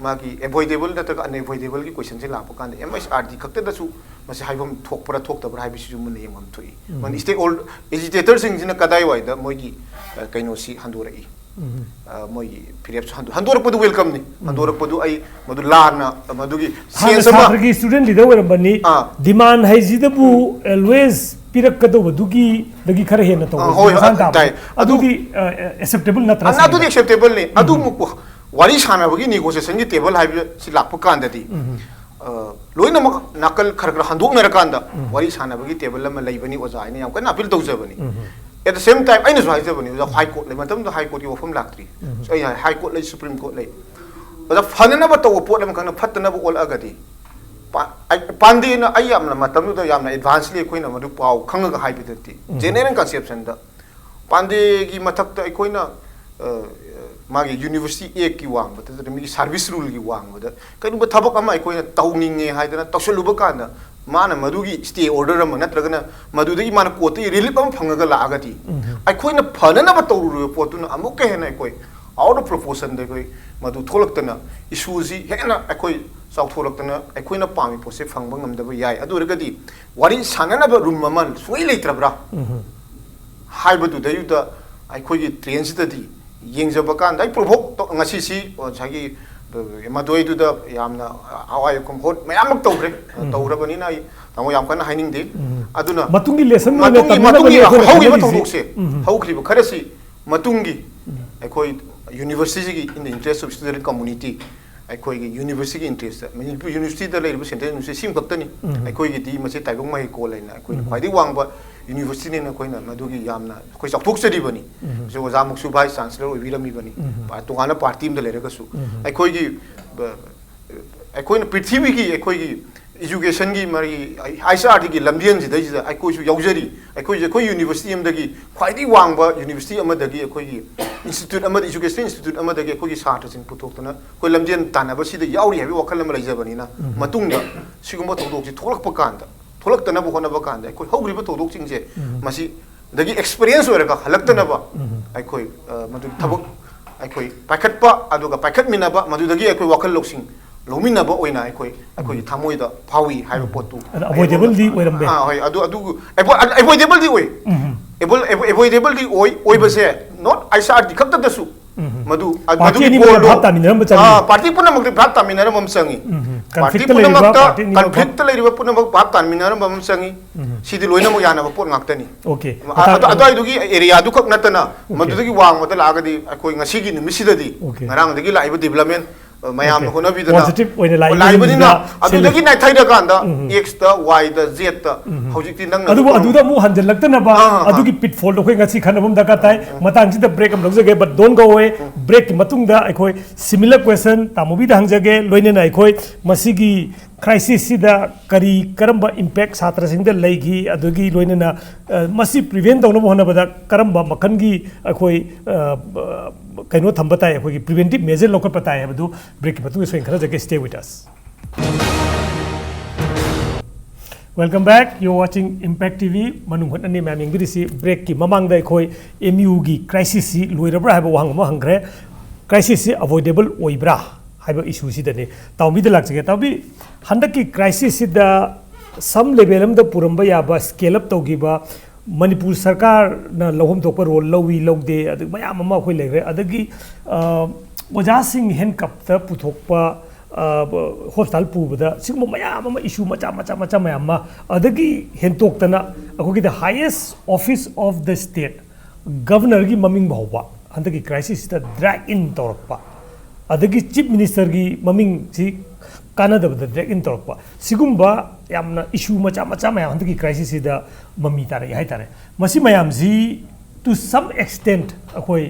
magi avoidable na ta unavoidable gi question se la pa kan MSRD khakta da su masi haibam thok para thok ta para haibi su mun yengam thoi man stakeholder agitator sing jina kadai wai da moi gi kaino si handurai moi period handor padu welcome ni handor padu ai madu larna madu gi sense ma gi student leader wer bani demand hai ji da bu always pirak kado dugi dagi khare he na to adugi acceptable na trust adu acceptable ni adu mu wari sana bagi negotiation gi table hai si lakpa kan da di loina mak nakal khar khar handuk na rakanda wari sana bagi table ma leibani oja ni yam kan appeal tawjabani at the same time I know why the high court le matam the high court you from lactri so I high court le supreme court le but the fanana ba to report lam kana phatna ba all agadi pandi na ayam na matam do yam na advance le koina madu pau khanga ga high bidati general conception da pandi gi mathak ta koina magi university a ki wang but the mi service rule gi wang da kai ba thabak ama koina tawninge haidana tawsuluba kana mana madugi stay order am natragana madudagi mana koti relief am phangaga laagati ai khoina phanana ba tawru potuna amuk he na koi out of proportion de koi madu tholaktana issue ji hena ai koi sau tholaktana ai khoina pami pose phangba ngamda ba yai adu ragadi wari sanana ba room mamal sui leitrabra haiba du dayu da ai khoi gi train si di yengjaba kan dai provoke to ngasi si jagi madoi du da yamna awai kom hot mayam tawre tawrabani na tamo yam kana haining de aduna matungi lesson matungi haugi ba tawdok se haukri ba kharasi matungi ai university gi in the interest of student community ai university interest manipur university da leibu center university sim kaptani ai gi di mase taibong mai ko laina ai khwai di wang ba university ne na madugi yamna koi chakthok chadi bani so jamuk su vice chancellor oibirami bani pa tungana party im da lere ga su ai gi na prithvi gi gi education gi mari ISRD gi lamdian ji dai ai su yaujari ai university am da gi khwai di wang ba university am da gi gi institute am da education institute am da gi gi satra sin putok na koi lamdian tanaba si da yauri habi wakal am lai jabani na matung da sigumba todok ji tholak pa kan da tholak tana bu hona ba kan da koi hogri ba todok ching je masi dagi experience ora ka halak tana ba ai madu thabak ai pakhat pa aduga pakhat mina ba madu dagi ai wakal loksing lomina ba oina ai thamoi da phawi haiba potu avoidable di oirambe hoi adu avoidable di oi avoidable di oi ba se not ISR di khakta da su madu ki bol party puna mak bhat tamina ram sangi party puna mak conflict lai riba puna mak bhat tamina ram sangi sidi loina mo yana ba pot ngakta ni okay adu gi area du khak natana madu gi wang mata lagadi akoi ngasi gi nimisida di ngarang dagi laiba development mayam hona bi da positive oina laibani na adu dagi nai thai da kanda x da y da z da hojik ti nang adu da mu hanjal lagtana ba adu gi pitfall do khoi ngasi khanabum da ka tai matang ji da break am logje but don't go away break ki matung da ai similar question tamobi da hangjage loine na ai masigi crisis si da kari karamba impact satra sing da leigi adugi loine na masi prevent dawna hona bada karamba makan gi ai kaino thamba tai ai preventive measure lokal patai abdu break ki matung so khara jage stay with us Welcome back. You're watching Impact TV. Manung hotna ni ma'am English break ki mamang dai khoi MU gi crisis si loirabra haiba wang ma hangre crisis si avoidable oibra haiba issue si dani tawmi de lakje tawbi handak ki crisis si da some level am da puramba ya ba scale up tawgiba Manipur sarkar na lohom thokpa role lowi logde adu mayam ama khoi legre adagi oja sing handcuff ta puthokpa hospital pubada sigma mayam ama issue macha mayam ma adagi hentoktana akogi the highest office of the state governor gi maming bawba handaki crisis ta drag in torpa adagi chief minister gi maming si kanada da drag in torpa sigumba yamna issue macha mayam handaki crisis da mami tare hai tare masi mayam ji to some extent akoi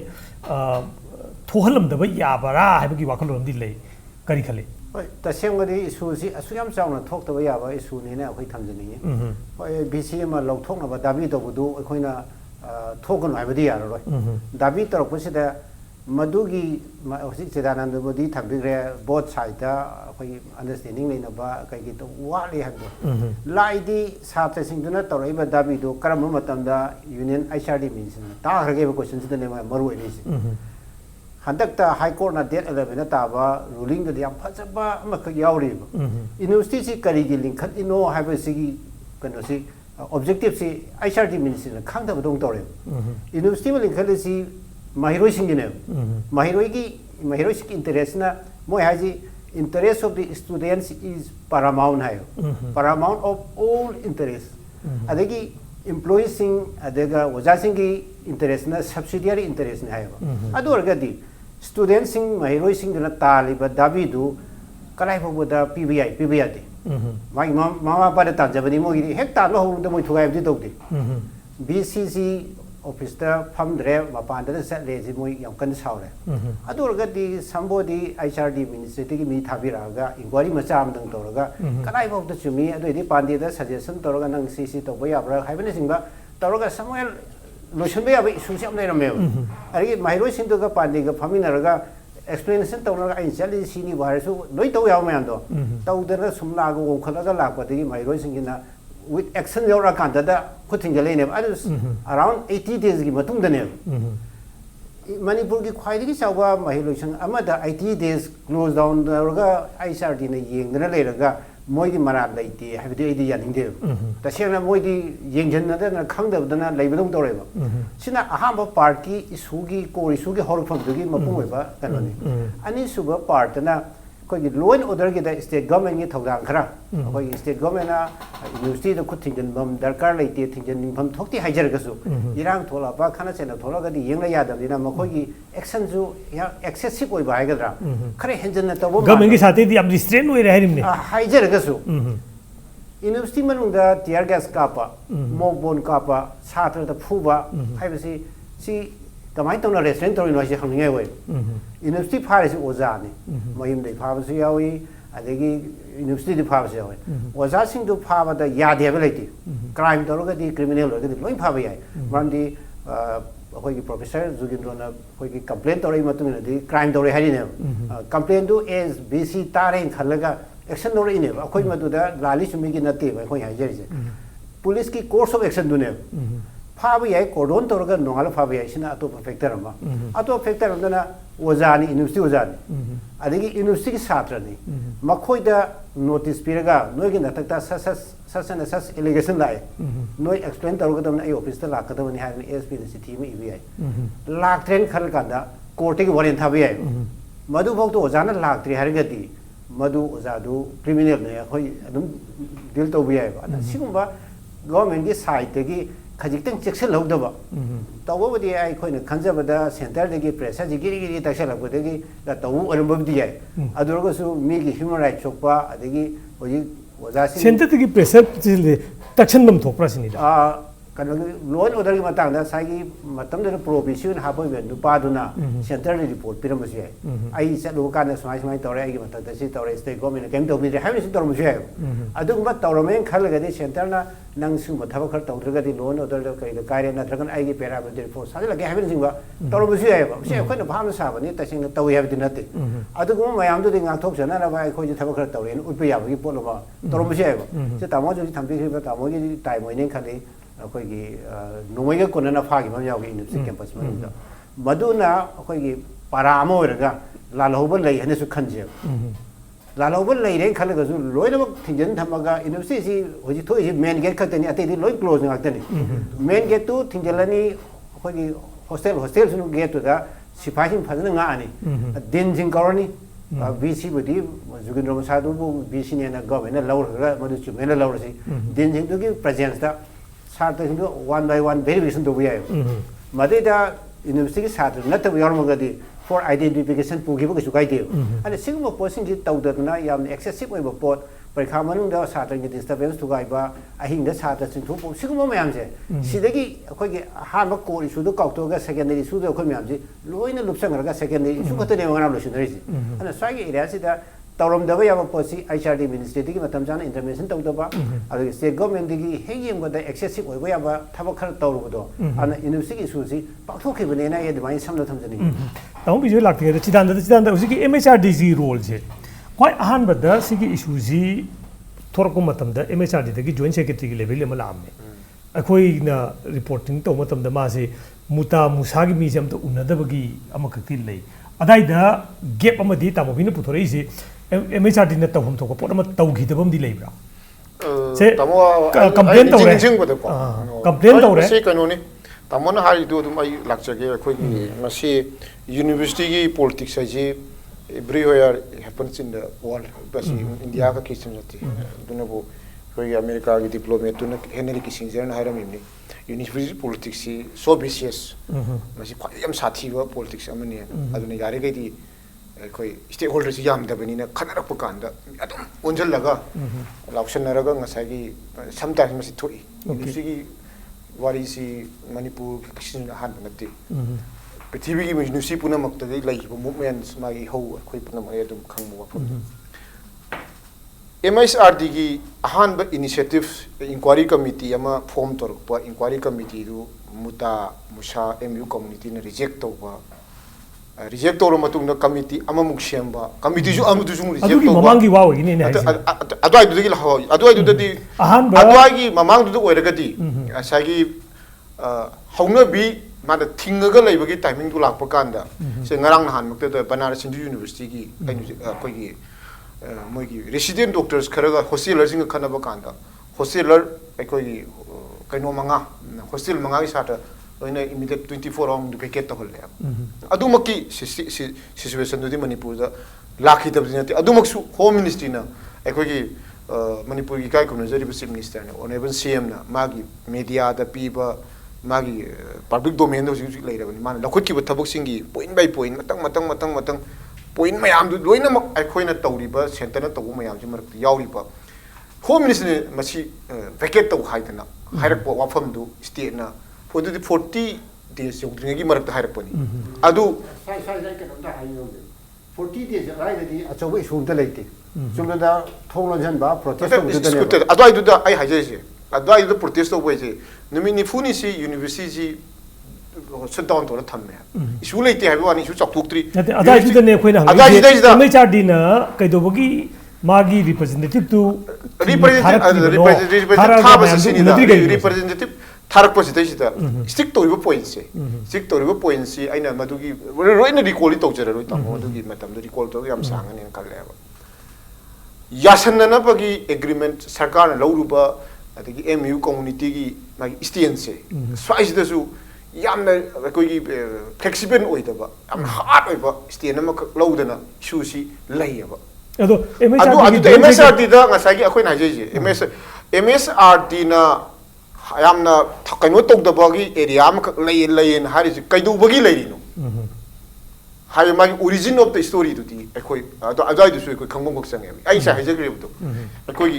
thohalam da ba yabara haibagi wakalom di lei kari khale hoi tasengadi issue si asuyam chauna thokta ba yaba issue ne na akhoi thamjani hoi BC ma lawthokna ba dabi to budu akhoina thokon haibadi yaro roi dabi torok pusida madugi hosi chedanand bodi thambigre both side da akhoi understanding leina ba kai gi to wali habdo laidi satra singduna torai ba dabi do karam matamda union HRD means ta harge ba question sidane ma maru elisi handakta high court na date 11 na taba ruling da yam phajaba amak yauri university si kari gi link khat ino haiba sigi kano si objective si HRD means na khangda badong tore university link khat si mahiroi sing ne mahiroi ki interest na moi haji interest of the students is paramount hai paramount of all interest adagi employees sing adaga oja sing ki interest na subsidiary interest ne hai adu orgadi students sing mahiroi sing na tali ba dabi du kalai pho da PBI de mai mama pa da tanjabani mo gi hek ta no ho da moi thugai bi tok de BCC office da phamdre mapan da set le ji moi yam kan saure adu orgadi somebody HRD ministry ki mi thabira ga inquiry macha am dang toraga kalai pho da chumi adu di pandi da suggestion toraga nang CC to ba ya bra haibane sing ba toraga somewhere lotion be abi issue am leram me ari mahiro sindu ga pandi ga famina raga explanation tawna ai chali sini bharasu loi taw yaw mayam do taw da sumla ga won khala ga lakpa de mahiro singina with action yora kan da kuthing ga lene around 80 days gi matung da ne manipur gi khwai gi chawba mahiro sing amada 80 days close down raga ISRD na yeng na le raga moi di mara laite habidi idi yaning de ta sena moi di yengjen na da khangda da na leibadong tore ba sina ahamba part ki isugi ko isugi horpham dugi mapung ba kanoni ani suba part na ko gi law and order gi da state government gi thogdang khara ko gi state government na university da kuthingjan bam darkar laite thingjan nimpham thokti haijar ga su irang thola ba khana chena thola ga di yengla yadam dina makoi gi action ju ya excessive oi ba ga dra khare henjan na to government gi sathe di am restrain oi rahe nimne haijar ga su university manung da tear gas kapa mogbon kapa chatra da phuba haibasi si kamai tawna restaurant tori no si hangningai wai university phare si oja ni mayim dei phaba si yawi adegi university di phaba si yawi oja sing du phaba da yade ba laiti crime toroga di criminal loga di loi phaba yai mandi akoi gi professor jugindro na akoi gi complaint tori matung di crime tori hari ne complaint du as BC tare khalaga action tori ne akoi madu da lali sumi gi nate ba akoi hai jeri police ki course of action du ne phaba yai cordon toroga nongal phaba yai sina ato factor ma ato factor na ozani university ozani adigi university ki chatra ni makhoi da notice piraga noi gi natakta sas allegation lai noi explain toroga da ai office ta lakada ni hai ASP ni city mi EBI lak train khal kanda court ki warrant thabi yai madu bok to ozana lak tri har gati madu ozadu criminal ne khoi adum deal to bi yai ba sigumba government ki side gi khajikten chection logdaba tawbodi ai khoina khanjabada center degi pressure ji giri taksala bodegi da tawu arumbabdi yai adurgo su mi gi human right chokpa adegi oji oja si center degi pressure takshan dam thokra sini da kan law and order ki matang da sai ki matam da provision ha bo ben nupa duna center report piram bu ye ai sa lu kan smai smai tore ai ki matam da si tore state government kem to bi de ha ni tor bu ye adu ba tor men khal ga de center na nang su ma thaba khar tor ga di law and order da kai da kai na dragon ai ki pera ba de report sa la ga ha ni sing ba tor bu ye ba se khoi na ba ma sa ba ni ta sing to ye ba di na te adu ko ma yam du de ngang thok chana na ba ai khoi ji thaba khar tor ye ut pe ya ba ki po lo ba tor bu ye ba se ta mo ji tham pi ba ta mo ji tai mo ni khali अखोई नोंगे को ना फागी मम याव university campus में मधुना अखोई पाराम होरगा लालहोब लई हने सु खंजे लालहोब लई रे खल गजु लोइनमक थिंजन थमगा यूनिवर्सिटी सी होजि थोइ मेन गेट खतनी अते दि लोइ क्लोज ngakतनी मेन गेट तु थिंजलनी अखोई हॉस्टल सुनु गेट दा सिपाही फजन ngaani दिन जिंग करनी बीसी बदी जुगिंद्र मसादु बीसी ने ना गवर्नमेंट लौरगा मदु चुमेना लौरसी दिन जिंग दुगी प्रेजेंस दा Sartre Singh one by one verification तो बिया मदेदा यूनिवर्सिटी सात्र नतब यारमगदी फॉर आइडेंटिफिकेशन पुगिबो कछु काइदे अने सिंगम पोसिंग जि तौदना याम एक्सेसिव ओइबो पोट परीक्षा मनुंग दा सात्र गि डिस्टर्बेंस थुगाइबा अहिंग दा सात्र सिंथु सिंगम मयाम से सिदगी अखोगे हाम को इशू दो काउटोगा सेकेंडरी इशू दो अखो मयाम जि लोइना लुपसंगरगा सेकेंडरी इशू खतने वंगना लोसिनरिसि अने स्वागी एरिया सिदा तौरम दबा याब पोसी एचआरडी मिनिस्ट्री की मतम जाना इंटरवेंशन तौदबा अदि स्टेट गवर्नमेंट की हेंगेम गदा एक्सेसिव ओइबो याब थबक खर तौरबदो अन यूनिवर्सिटी इशू सी पाथोखिबने ना ये दमाई समना थमजनी ताऊ बिजो लागते चिदान उसी एमएचआरडी जी रोल से क्वाइ अहान बदा सिगी इशू जी थोरको मतम दा एमएचआरडी दगी जॉइंट सेक्रेटरी की लेवल में लामने अखोई ना रिपोर्टिंग तो मतम दा मासे मुता मुसागी मिजम तो उनदबगी अमकति लई अदाइदा गैप अमदी तामोबिन पुथोरई से एमएचआरडी ने तौहम थोको पोट अम तौघिदबम दि लेब्रा से कंप्लेन तौरे कंप्लेन तौरे से कनोनी तमोन हारि दो दुम आई लाक्चगे अखोई मसी यूनिवर्सिटी की पॉलिटिक्स है everywhere happens in the world बस इंडिया का केस जति दुनबो कोई अमेरिका की डिप्लोमेट तुन हेनरी किसिंजर न हारमिनी यूनिवर्सिटी पॉलिटिक्स सी सो विशियस मसी ख्वायम साथीवा पॉलिटिक्स अमने अदुने यारे गई कोई स्टेक होल्डर्स यामदबनी न खनरप कांदा अदम ओंजलगा लाउसनरगा ngसागी समटाइम्स मसी थोई यूनिवर्सिटी वारी सी मणिपुर किसिन हान नते पृथ्वी की यूनिवर्सिटी पुनमक तदे लाइबो मूवमेंट्स मागी हो कोई पुनम अदुम खंगबो MSRD की अहान इनिशिएटिव इंक्वायरी कमिटी अमा फॉर्म तौरप इंक्वायरी कमिटी मुता मुसा MU कम्युनिटी ने रिजेक्ट तौबा रिजेक्ट तौर मतुंग कमिटी अममुक सेंबा कमिटी जो अमदुसु रिजेक्ट तौबा ममांगी वावगिने ने अदवाई दुदगी लहो अदवाई दुददी अदवाई ममांग दुदु ओइरगदी असागी हौनबी मादा थिंगगा लेबगी टाइमिंग दु लाकप कांदा से ngarang nahan mukta Banaras Hindu university की कोई मोगी रेसिडेंट डॉक्टर्स खरगा हॉस्टलर सिंग खनबा कांदा हॉस्टलर अखोई कइनो मंगा हॉस्टल मंगा की साथ लोइना इमीडिएट 24 आवर वेकेट तो होले अदुमकी सिचुएशन दुदि मणिपुर दा लाखि तबदिनते अदुमकसु होम मिनिस्ट्री ना अखोई मणिपुर की काय कम्युनिटी चीफ मिनिस्टर ने ऑनरेबल सीएम ना मागी मीडिया दा पीबा मागी पब्लिक डोमेन दो सिगु लेरबनी मान लखुत की थबक सिंगी पॉइंट बाय पॉइंट मतंग पॉइंट मैम लोइनमक अखोइना तौरिबा सेंटर तौबो मैम जि मरक यावरिबा होम मिनिस्टर ने मसी वेकेट तौ हाइदना हाइरक वाफम दु स्टेट ना फोर 40 डेज यौद्रिंगी मरक हाइरकपनी अदु साइ के नंदा हाइयो 40 डेज राइदि अचौबो इशू त लेते सुमदा थोंलन बा प्रोटेस्ट तौदने अदवाई दुदा आई हाइजेसे अदवाई दु प्रोटेस्ट तौबैसे नमि निफुनी सी university shut down to thamme isu leite ha wani isu chakthoktri adai ju ne khoina MHRD na kaidobagi magi representative to representative tharak pa sidai sida stick to point se stick to point se aina madugi roina recall to jara roi tamo madugi matam da recall to yam sangane kalleba yasanna na bagi agreement sarkar na lawruba adagi MU community gi magi stand se swais da su यामना कोई flexible ओइदबा याम hard ओइबा stand अमा लौदना इशूसी लैयबा अदो MSRD दा ngसागी अखोइ नाइजेजे MSRD ना यामना कइनो तौदबागी area अमा लैन हारिज कइदुबगी लैरिनो हाय मागी origin of the story दुती अखोइ अदो अजाइ दुसु कोइ खंगबम खसंगे आई सा हाइजेग्रेबदो अखोइ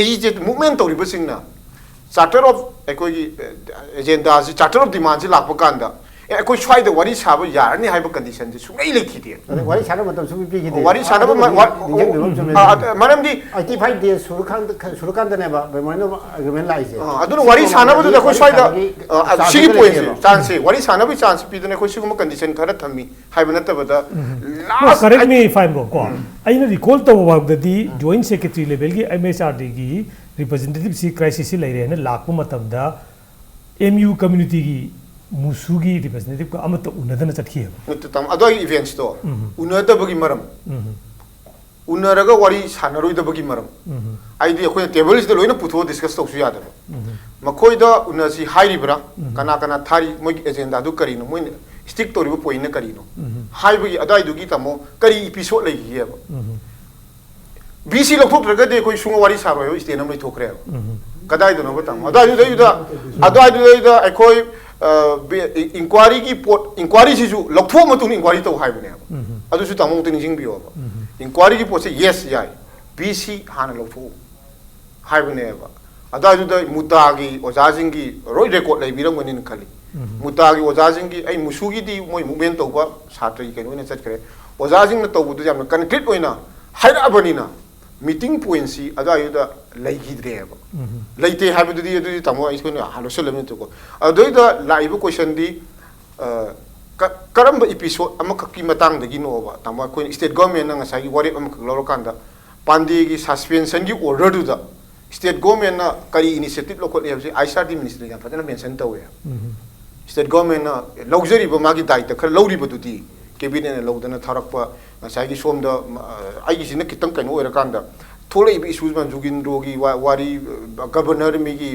एजिटेड मूवमेंट तौरिबसिंगना चार्टर ऑफ अखोई एजेंडा से चार्टर ऑफ डिमांड से लाप कांदा अखोई स्वाइद वरी साब यारनी हाइब कंडीशन से सुनै लेखिदे वरी साना मतलब सुबि पिखिदे वरी साना मरमदी 85 days सुरकांदने बा बेमनो एग्रीमेंट लाइसे अदुन वरी साना बदु अखोई स्वाइद सिगी पॉइंट चांस से वरी साना भी चांस पिदने अखोई सिगुम कंडीशन खरा थम्मी हाइब नतबदा last correct me if I am wrong को आइना रिकॉल तो वागददी जॉइंट सेक्रेटरी लेवल की एमएचआरडी की रिप्रेजेंटेटिव सी क्राइसिस से लेरे ने लाखो मतमदा एमयू कम्युनिटी की मुसुगी रिप्रेजेंटेटिव को अमत उन्नदन चटखी है तम अदो इवेंट्स तो उन्नदबगी मरम उन्नरगा वरी सानरोइदबगी मरम आइदि अखोय टेबल इस लोइना पुथो डिस्कस तौसु यादब मखोइदा उन्नसी हाइरिब्रा कना कना थारी मोइ एजेंडा दु करिनो मोइ स्टिक तोरिबो पॉइंट करिनो हाइबगी अदाइ दुगी तमो करी एपिसोड लैगियब बीसी लौथोक्ट्रगदे अखोय सुंग वरी सारोय स्टेनम लैथोखरे कदाइ दनो बतम अदाइ दुदा अखोय इंक्वारी की पोट इंक्वारी से लौथो मतुन इंक्वारी तो हाइबने अदुसु तमो तो निजिंग बियो इंक्वारी की पोट से यस याय बीसी हाना लौथो हाइबने अदाजुदा मुतागी ओजाजिंगी रोय रेकॉर्ड लेबिरंगनि खली मुतागी ओजाजिंगी आई मुसुगी दी मोय मूवमेंट तौबा छात्र की केनो ने चटकरे ओजाजिंग न तौबुदु याम कनेक्टेड ओइना हाइराबनिना मीटिंग पॉइंट सी अदायुदा लैगिद्रेब लैते हाबदुदी अदुदी तमो आइसकोन हालोसलम तो को अदुइदा लाइव क्वेश्चन दी करम एपिसोड अमक की मतंग दगी नोबा तमो कोइन स्टेट गवर्नमेंट न ngasai वरे अमक लौरकांदा पांडे की सस्पेंशन की ऑर्डर दुदा स्टेट गवर्नमेंट न करी इनिशिएटिव लोकल लेबसे आईसीआरडी मिनिस्टर या फजना मेंशन तवे स्टेट गवर्नमेंट न लौजरीबो मागी दायित्व खर लौरिबदुदी कैबिनेट ने लौदना थारकपा ngasai सोमदा आइगी सिन कितम कनो ओरकांदा थोड़े भी इश्यूज में जुगिंद्रो की वारी गवर्नर में की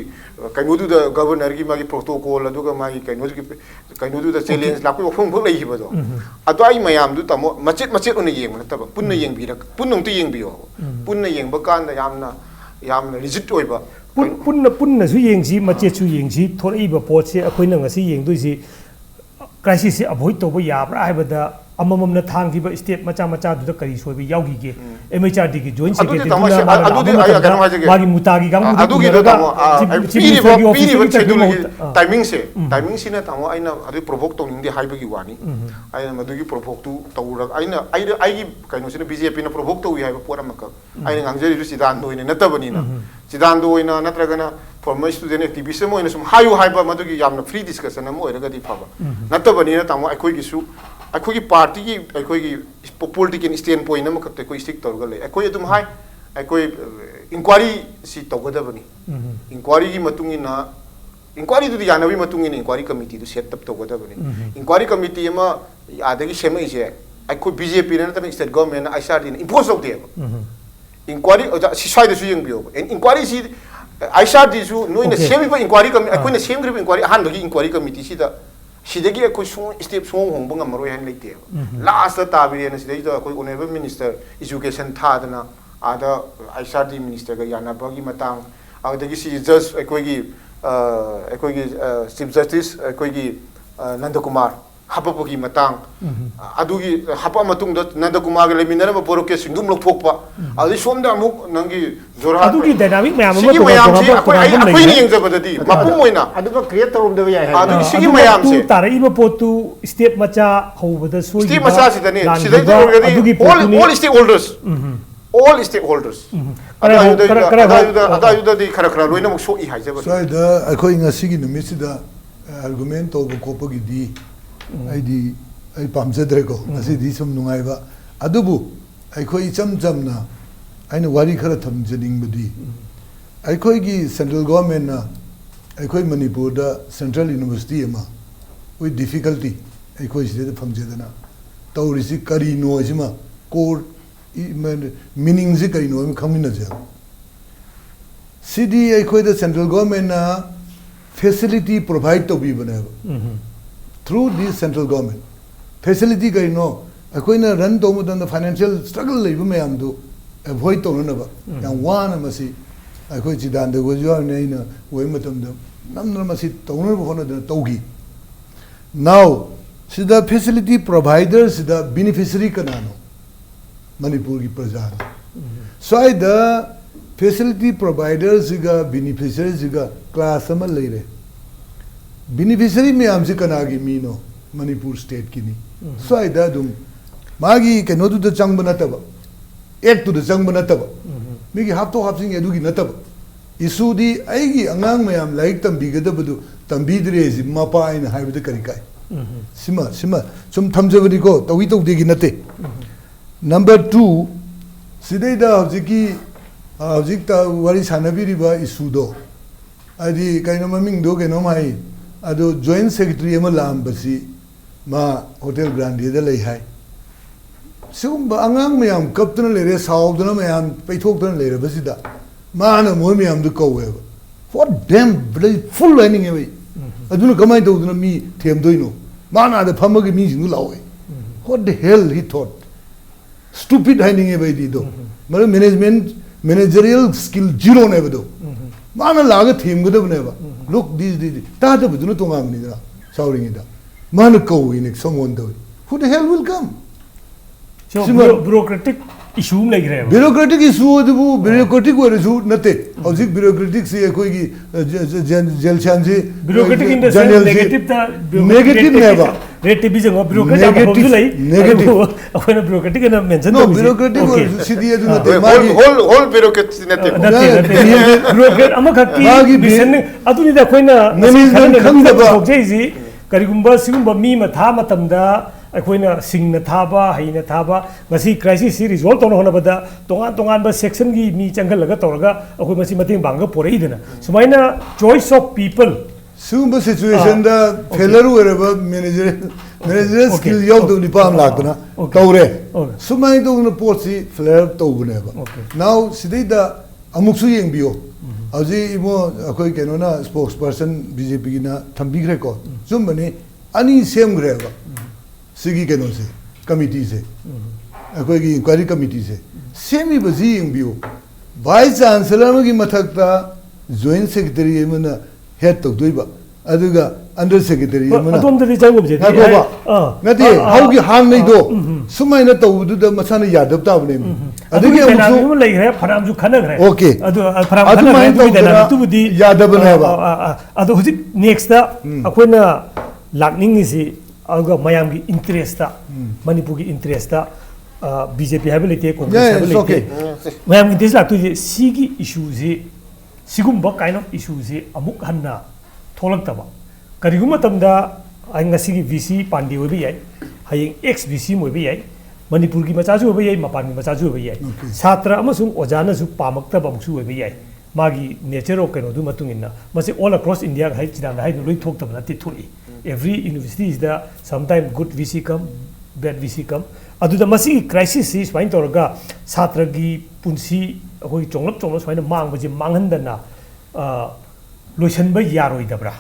कइनोदुदा गवर्नर की मागी प्रोटोकॉल अदुगा मागी कइनोदुदा चैलेंज लापि वफम फुक लैहि बदो अदुआई मयाम दु तमो मचेत मचेत उन येंग नतब पुन्न येंग बिरक पुन्नों तो येंग बियो पुन्न येंग बकांदा यामना रिजिट ओइबा पुन्न सु येंग जी मचेत सु येंग जी थोड़े बा पोट से अखोइना ngasi येंग दुई जी क्राइसिस से अवॉइड तौबा याब्रा हाइबदा अमममना थांगिबा स्टेट मचा मचा दुदा करी सोइबा याउगिगे एमएचआरडी की जॉइंट सेक्रेटरी मागी मुतागी गाम अदुगी दो तमो पीरिबो शेड्यूल टाइमिंग से ना तमो आइना अदु प्रोवोक तोनिंग हाइबगी वानी आइना मदुगी प्रोवोक तु तौरा आइना आइगी कइनो सिना बीजेपी ना प्रोवोक तौई हाइबा पोरमक आइना गांगजरी सिदान दोइने नतबनिना सिदान दोइना नत्रगना फॉर्मर स्टूडेंट एक्टिविस्ट मोइना सुम हायु हाइबा मदुगी यामना फ्री डिस्कशन अम ओइरगदी फाबा नतबनिना तमो अखोइगिसु अखोगी पार्टी की अखोगी पॉलिटिकल स्टैंड पॉइंट अम खते कोई स्टिक तौरगा ले अखोई अदुम हाय अखोई इंक्वायरी सी तौगदबनी इंक्वायरी की मतुंगिना इंक्वायरी दुदी यानबी मतुंगिना इंक्वायरी कमिटी दु सेट अप तौगदबनी इंक्वायरी कमिटी अमा आदगी सेमइजे अखोई बीजेपी ने तम स्टेट गवर्नमेंट आईसीआरडी ने इंपोज तौदे इंक्वायरी सिसाइड सु यंगबियो इंक्वायरी सी आईसीआरडी सु नोइना सेमिबा इंक्वायरी कमिटी अखोइना सेमग्रिब इंक्वायरी हानबगी इंक्वायरी कमिटी सीदा सिदगी अखोई स्टेप सोंग होंग ngam हान लेते लास्ट ताबिरेन सिदगी अखोई ऑनरेबल मिनिस्टर एजुकेशन थादना आदा आईसीआरडी मिनिस्टर का यानाबगी मतंग आदगी सी जज अखोई चीफ जस्टिस अखोई नंदकुमार हापपगी मतंग अदुगी हापा मतुंग नंदकुमार लेमिनर बोरोके सिंगुम लोथोकपा आदि सोमदा अमुक नंगी जोरा अदुगी डायनामिक मयाम सिगी मयाम से अखोई नि यंगजबददी मपुम ओइना अदुगा क्रिएट तौरमदबा याय अदुगी सिगी मयाम से तारइबा पोतु स्टेप मचा हौबदा सोइ स्टेप मचा सिदने Shidei already all stake holders अदायुदा दी खरा खरा लोइना मुक सोई हाइजबा स्वाइदा अखोई ngasi नुमिसिदा आर्गुमेंट तो कोपगी दी आइदी आई पामजद्रे को ngasi दी सम नुंगाइबा अदुबु अखोई चमचमना आइना वारी खरा थमजनिंग बदी अखोई की सेंट्रल गवर्नमेंट ना अखोई मणिपुर दा सेंट्रल यूनिवर्सिटी अमा कोई डिफिकल्टी अखोई सिदे फंगजेदना तौरिसि करी नोजिमा कोर मीनिंग से करी नो खमिन जे सिदी अखोई दा सेंट्रल गवर्नमेंट ना फैसिलिटी प्रोवाइड तो भी बने through this central government facility करी नो अखोई ना रन तो मुदन फाइनेंशियल स्ट्रगल लेब मयाम दो अवॉइड तो नबा या वान मसी अखोई जिदान दो जो ने ना वय मतम द नमन मसी तौन होन द तौगी नाउ सिदा फैसिलिटी प्रोवाइडर सिदा बेनिफिशियरी कनानो मणिपुर की प्रजा स्वाइद facility providers siga beneficiaries siga class ama leire beneficiary me amse kanagi mino Manipur state kini so aida dum magi keno du da changbana taba ek tu da changbana taba migi hapto hapsing edu gi nataba issue di aigi angang mayam like tambi ga da budu tambi dire si mapa aina haibda kari kai sima sum thamjabani ko tawi taw de gi nate number 2 sidai da hojiki hojik ta wari sanabiri ba issue do adi kaino maming do ke no mai ado joint secretary ama lam basi ma hotel grande da lei hai sum ba angang mayam kaptana lere saudana mayam paithokdana lere basi da mana mo mayam du ko we for them very full learning away aduna kamai do duna mi them doino mana da phamagi mi jingu lawe what the hell he thought stupid hiding away di do mara management managerial skill zero ne do mana laga them gudu ne ba look this ta da buduna tongam ni da sauring da mana ko in someone do who the hell will come so bureaucratic issue like रहे हो bureaucratic issue है तो वो bureaucratic वो issue नते और जिस bureaucratic से कोई की जेल चांस से bureaucratic in the sense negative था negative नहीं बा रेट भी जगह bureaucratic आप बोल लाई negative अपने bureaucratic है ना mention no bureaucratic वो सीधी है तो नते whole bureaucracy नते bureaucratic अम्म खक्की बिसन अतुनी दा कोई ना management खंड बा जैसी करीबुम्बा सिगुम्बा मी मथा मतमदा अखोइना सिंगना थाबा हाइना थाबा मसी क्राइसिस सी रिजॉल्व तोन होनबदा तोंगान तोंगान बा सेक्शन की मी चंगल लगा तोरगा अखोइ मसी मतें बांगा पोरेइदना सुमाइना choice of people Sumba situation दा फेलर वरेबा मैनेजर स्किल योब दो निपाम लागतना तौरे सुमाइ दो न पोसी फ्लेयर तौबनेबा नाउ सिदैदा अमुक्सु येंबियो अजी इमो अखोइ केनोना स्पोक्स पर्सन बीजेपी की ना थंबिग्रे को जुमबने अनि सेम ग्रेबा सिगी के नो से कमिटी से कोई की इंक्वायरी कमिटी से सेमी बजी इंबियो वाइस चांसलर की मथकता जॉइंट सेक्रेटरी मना हेड तो दोइबा अदुगा अंडर सेक्रेटरी मना अदोम दे जागो जे नदी हाउ की हांग नहीं दो सुमाइना तौबदु द मसाना यादव ताबने अदुगी अमुसु लई है फराम जु खनग है ओके अदु फराम खनग है तो तुबदी यादव नेबा अदु हुजि नेक्स्ट दा अखोइना लाकनिंग इसी अगर मयाम की इंटरेस्ट था मणिपुर की इंटरेस्ट था बीजेपी है भी लेते हैं कांग्रेस है भी लेते हैं मयाम की इंटरेस्ट लागतो ये सी की इशू से सिगुम बक काइंड ऑफ इशू से अमुक हन्ना थोलक तबा करिगुम तमदा आइंगसी की वीसी पांडे हो भी है हाइंग एक्स वीसी में भी है मणिपुर की मचाजू हो भी है मपान की मचाजू हो भी है छात्र अमसुंग ओजाना सु पामक तब अमुसु हो भी है मागी नेचर ऑफ कैनो दु मतुंग इन्ना मसे ऑल अक्रॉस इंडिया है चिदांग है लोई थोक तब नति थोई every university is the sometime good VC come bad VC come अदुदा मसी crisis is फाइन तोरगा छात्र की पुंसी होई चोंगलप चोंगलप फाइन मांग बजे मांगहंदना लोइसन ब यारोय दबरा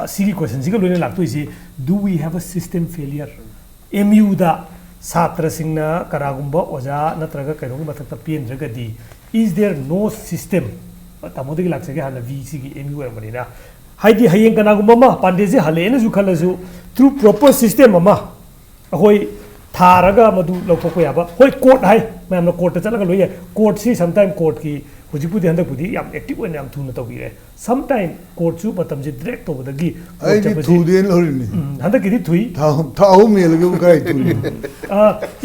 असी की क्वेश्चन सिग लोइने लागतो इसे do we have a system failure MU दा छात्र सिंगना करागुंबा ओजा नत्रगा कैनो मथकता पेनद्रगदी is there no system तमोदगी लागसगे हाना VC की MU एमनिना हाइदी हयें कनागुम्बा पांडे से हलेन जु खलजु थ्रू प्रॉपर सिस्टम अमा होय थारगा मदु लौथोको याबा होय कोर्ट हाय मैम कोर्ट चलगा लोय कोर्ट सी सम टाइम कोर्ट की हुजिपुदी हंदपुदी याम एक्टिव ओने याम थुना तौबिरे सम टाइम कोर्ट सु मतम जे डायरेक्ट तौबदगी आई थुदेन होरिनी हंदकिदी थुई थाउ मेलगे उकाय तुनी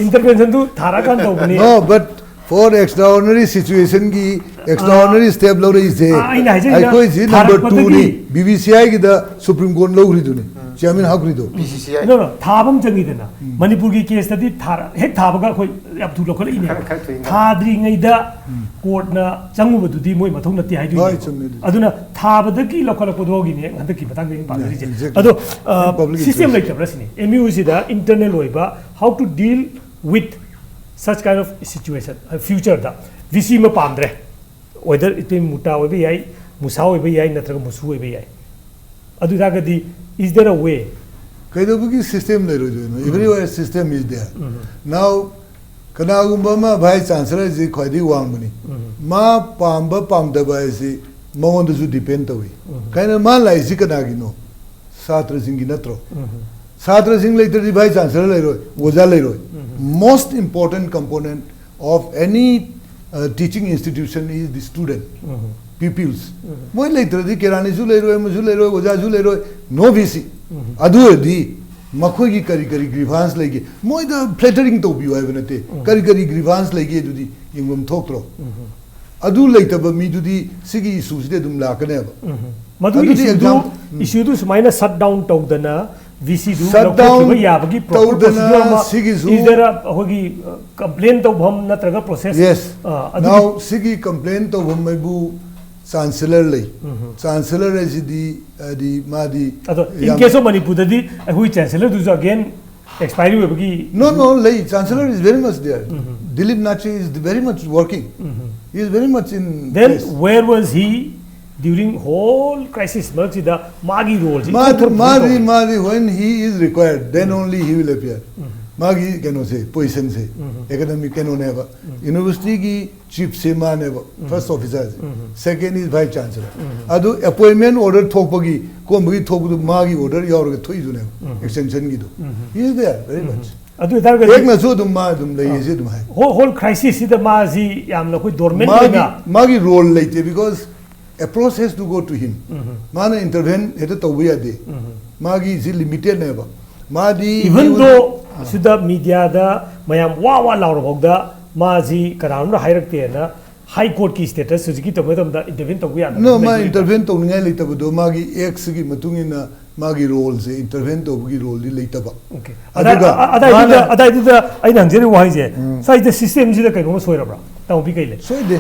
इंटरवेंशन दु थारा कान तौबनी नो बट for extraordinary situation की extraordinary step लो रही से आई कोई जी नंबर 2 नी BBCI की द सुप्रीम कोर्ट लो रही तूने चेयरमैन हाक रही तो BCCI नो नो थाबम जंगी देना मणिपुर की केस तदी थारा हे थाबगा कोई अब तू लोकल इने थाद्री ngei da कोर्ट ना चंगु बदुदी मोय मथौ नति हाइ दुई अदुना थाबदकी लोकल कोदोगी ने हंदकी बतांग इन पादरी जे अदो सिस्टम लाइक प्रश्न MU सी दा इंटरनल होइबा how to deal with such kind of situation future da VC ma pamdre whether it be muta oi be yai musa oi be yai natraga musu oi be yai adu dagadi is there a way kaido bugi system le ro jo everywhere system is there now kanagumba ma vice chancellor ji khoidi wang bani ma pamba pamda ba si mawon du depend tawi kaina ma lai si kanagi no satra singi natro Sadra Singh later the vice chancellor oja most important component of any teaching institution is the student, pupils. Moi later the Kerani Zulero, Ojazulero, no VC. Adu di Makoi Kari grievance like Moi the flattering to you have Kari grievance like to the Ingum Tokro. Adu later, but me to the Sigi Susdedum Lakaneva. Madu issue to minus shut down Togdana, VC do Shut down Togdana, is there a Hogi complaint of home Natraga process? Yes. Now Sigi complaint of Homebu Chancellor Lay. Chancellor is the Madi. In case of Manipudadi, who Chancellor does again expiry of No, Lay. Chancellor is very much there. Dilip Nachi is very much working. He is very much in. Then place. Where was he during whole crisis? The Magi roles. Madi, when he is required, then only he will appear. Magi cannot say, position say, academic cannot never. University ki chief se never, first officer. Second is vice chancellor. Adu appointment order thokpagi, komagi thok Magi order yaur ke thoi never. Extension gido. He is there very much. Whole crisis is the Mazi Yamna dormant. Magi role later because a process to go to him. Mana intervene at the Tawia day. Magi is limited never. Madi even though the media the Mayam Wawa Laura Mazi Karana Hierarchy High Court key status Suzuki to them the intervene Tawia. No, my intervene to Ngalita Magi Exigi Matungina. Magi roles intervene to Bugi role later. Okay. I did the wise. So the system is the kind of Soyabra. Now be gay. So the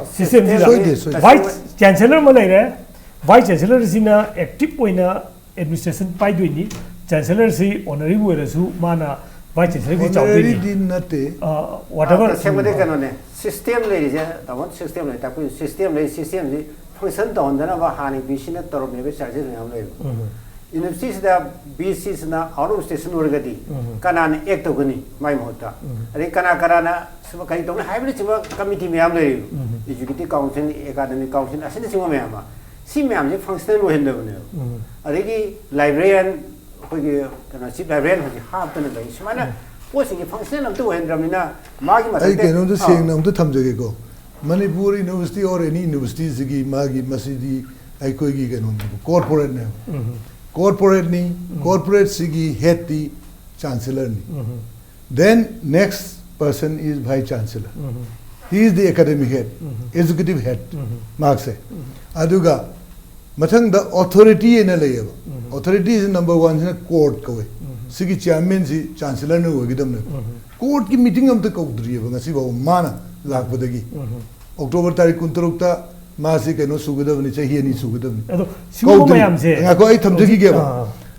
system is Vice Chancellor Malay, Vice Chancellor is in a active winner administration by doing Chancellor see honorable who mana Vice Chancellor whatever system ladies, I want system like system function to under our Hani Bishina or maybe charges in the seas the BCs na out of station orgadi, Kanan Ectogony, my mota. Rekana Karana, Sumakaito, hybrid committee memory, Educative Council, Academic Council, as in the Simama. Simam, function with him. A lady librarian, chief librarian, half the day. Simana, what's the function of 200 Mina, Magma? I can understand them to Tamjago. Manipur University or any university Zigi, Magi, Masidi, Aikogi, corporate name. Corporate ni, corporate Sigi, head the chancellor ni. Then next person is vice chancellor. He is the academic head, executive head. Mark say. Aduga, Matang the authority in a layer. Authority is number one in a court. Sigi chairman, chancellor no Gidam. Court ki meeting of the Kodri, Nasiba, Mana. Lakbadagi. October Tari Kunturukta, Masik and no Sugudam, and he and Sugudam. I go item to give.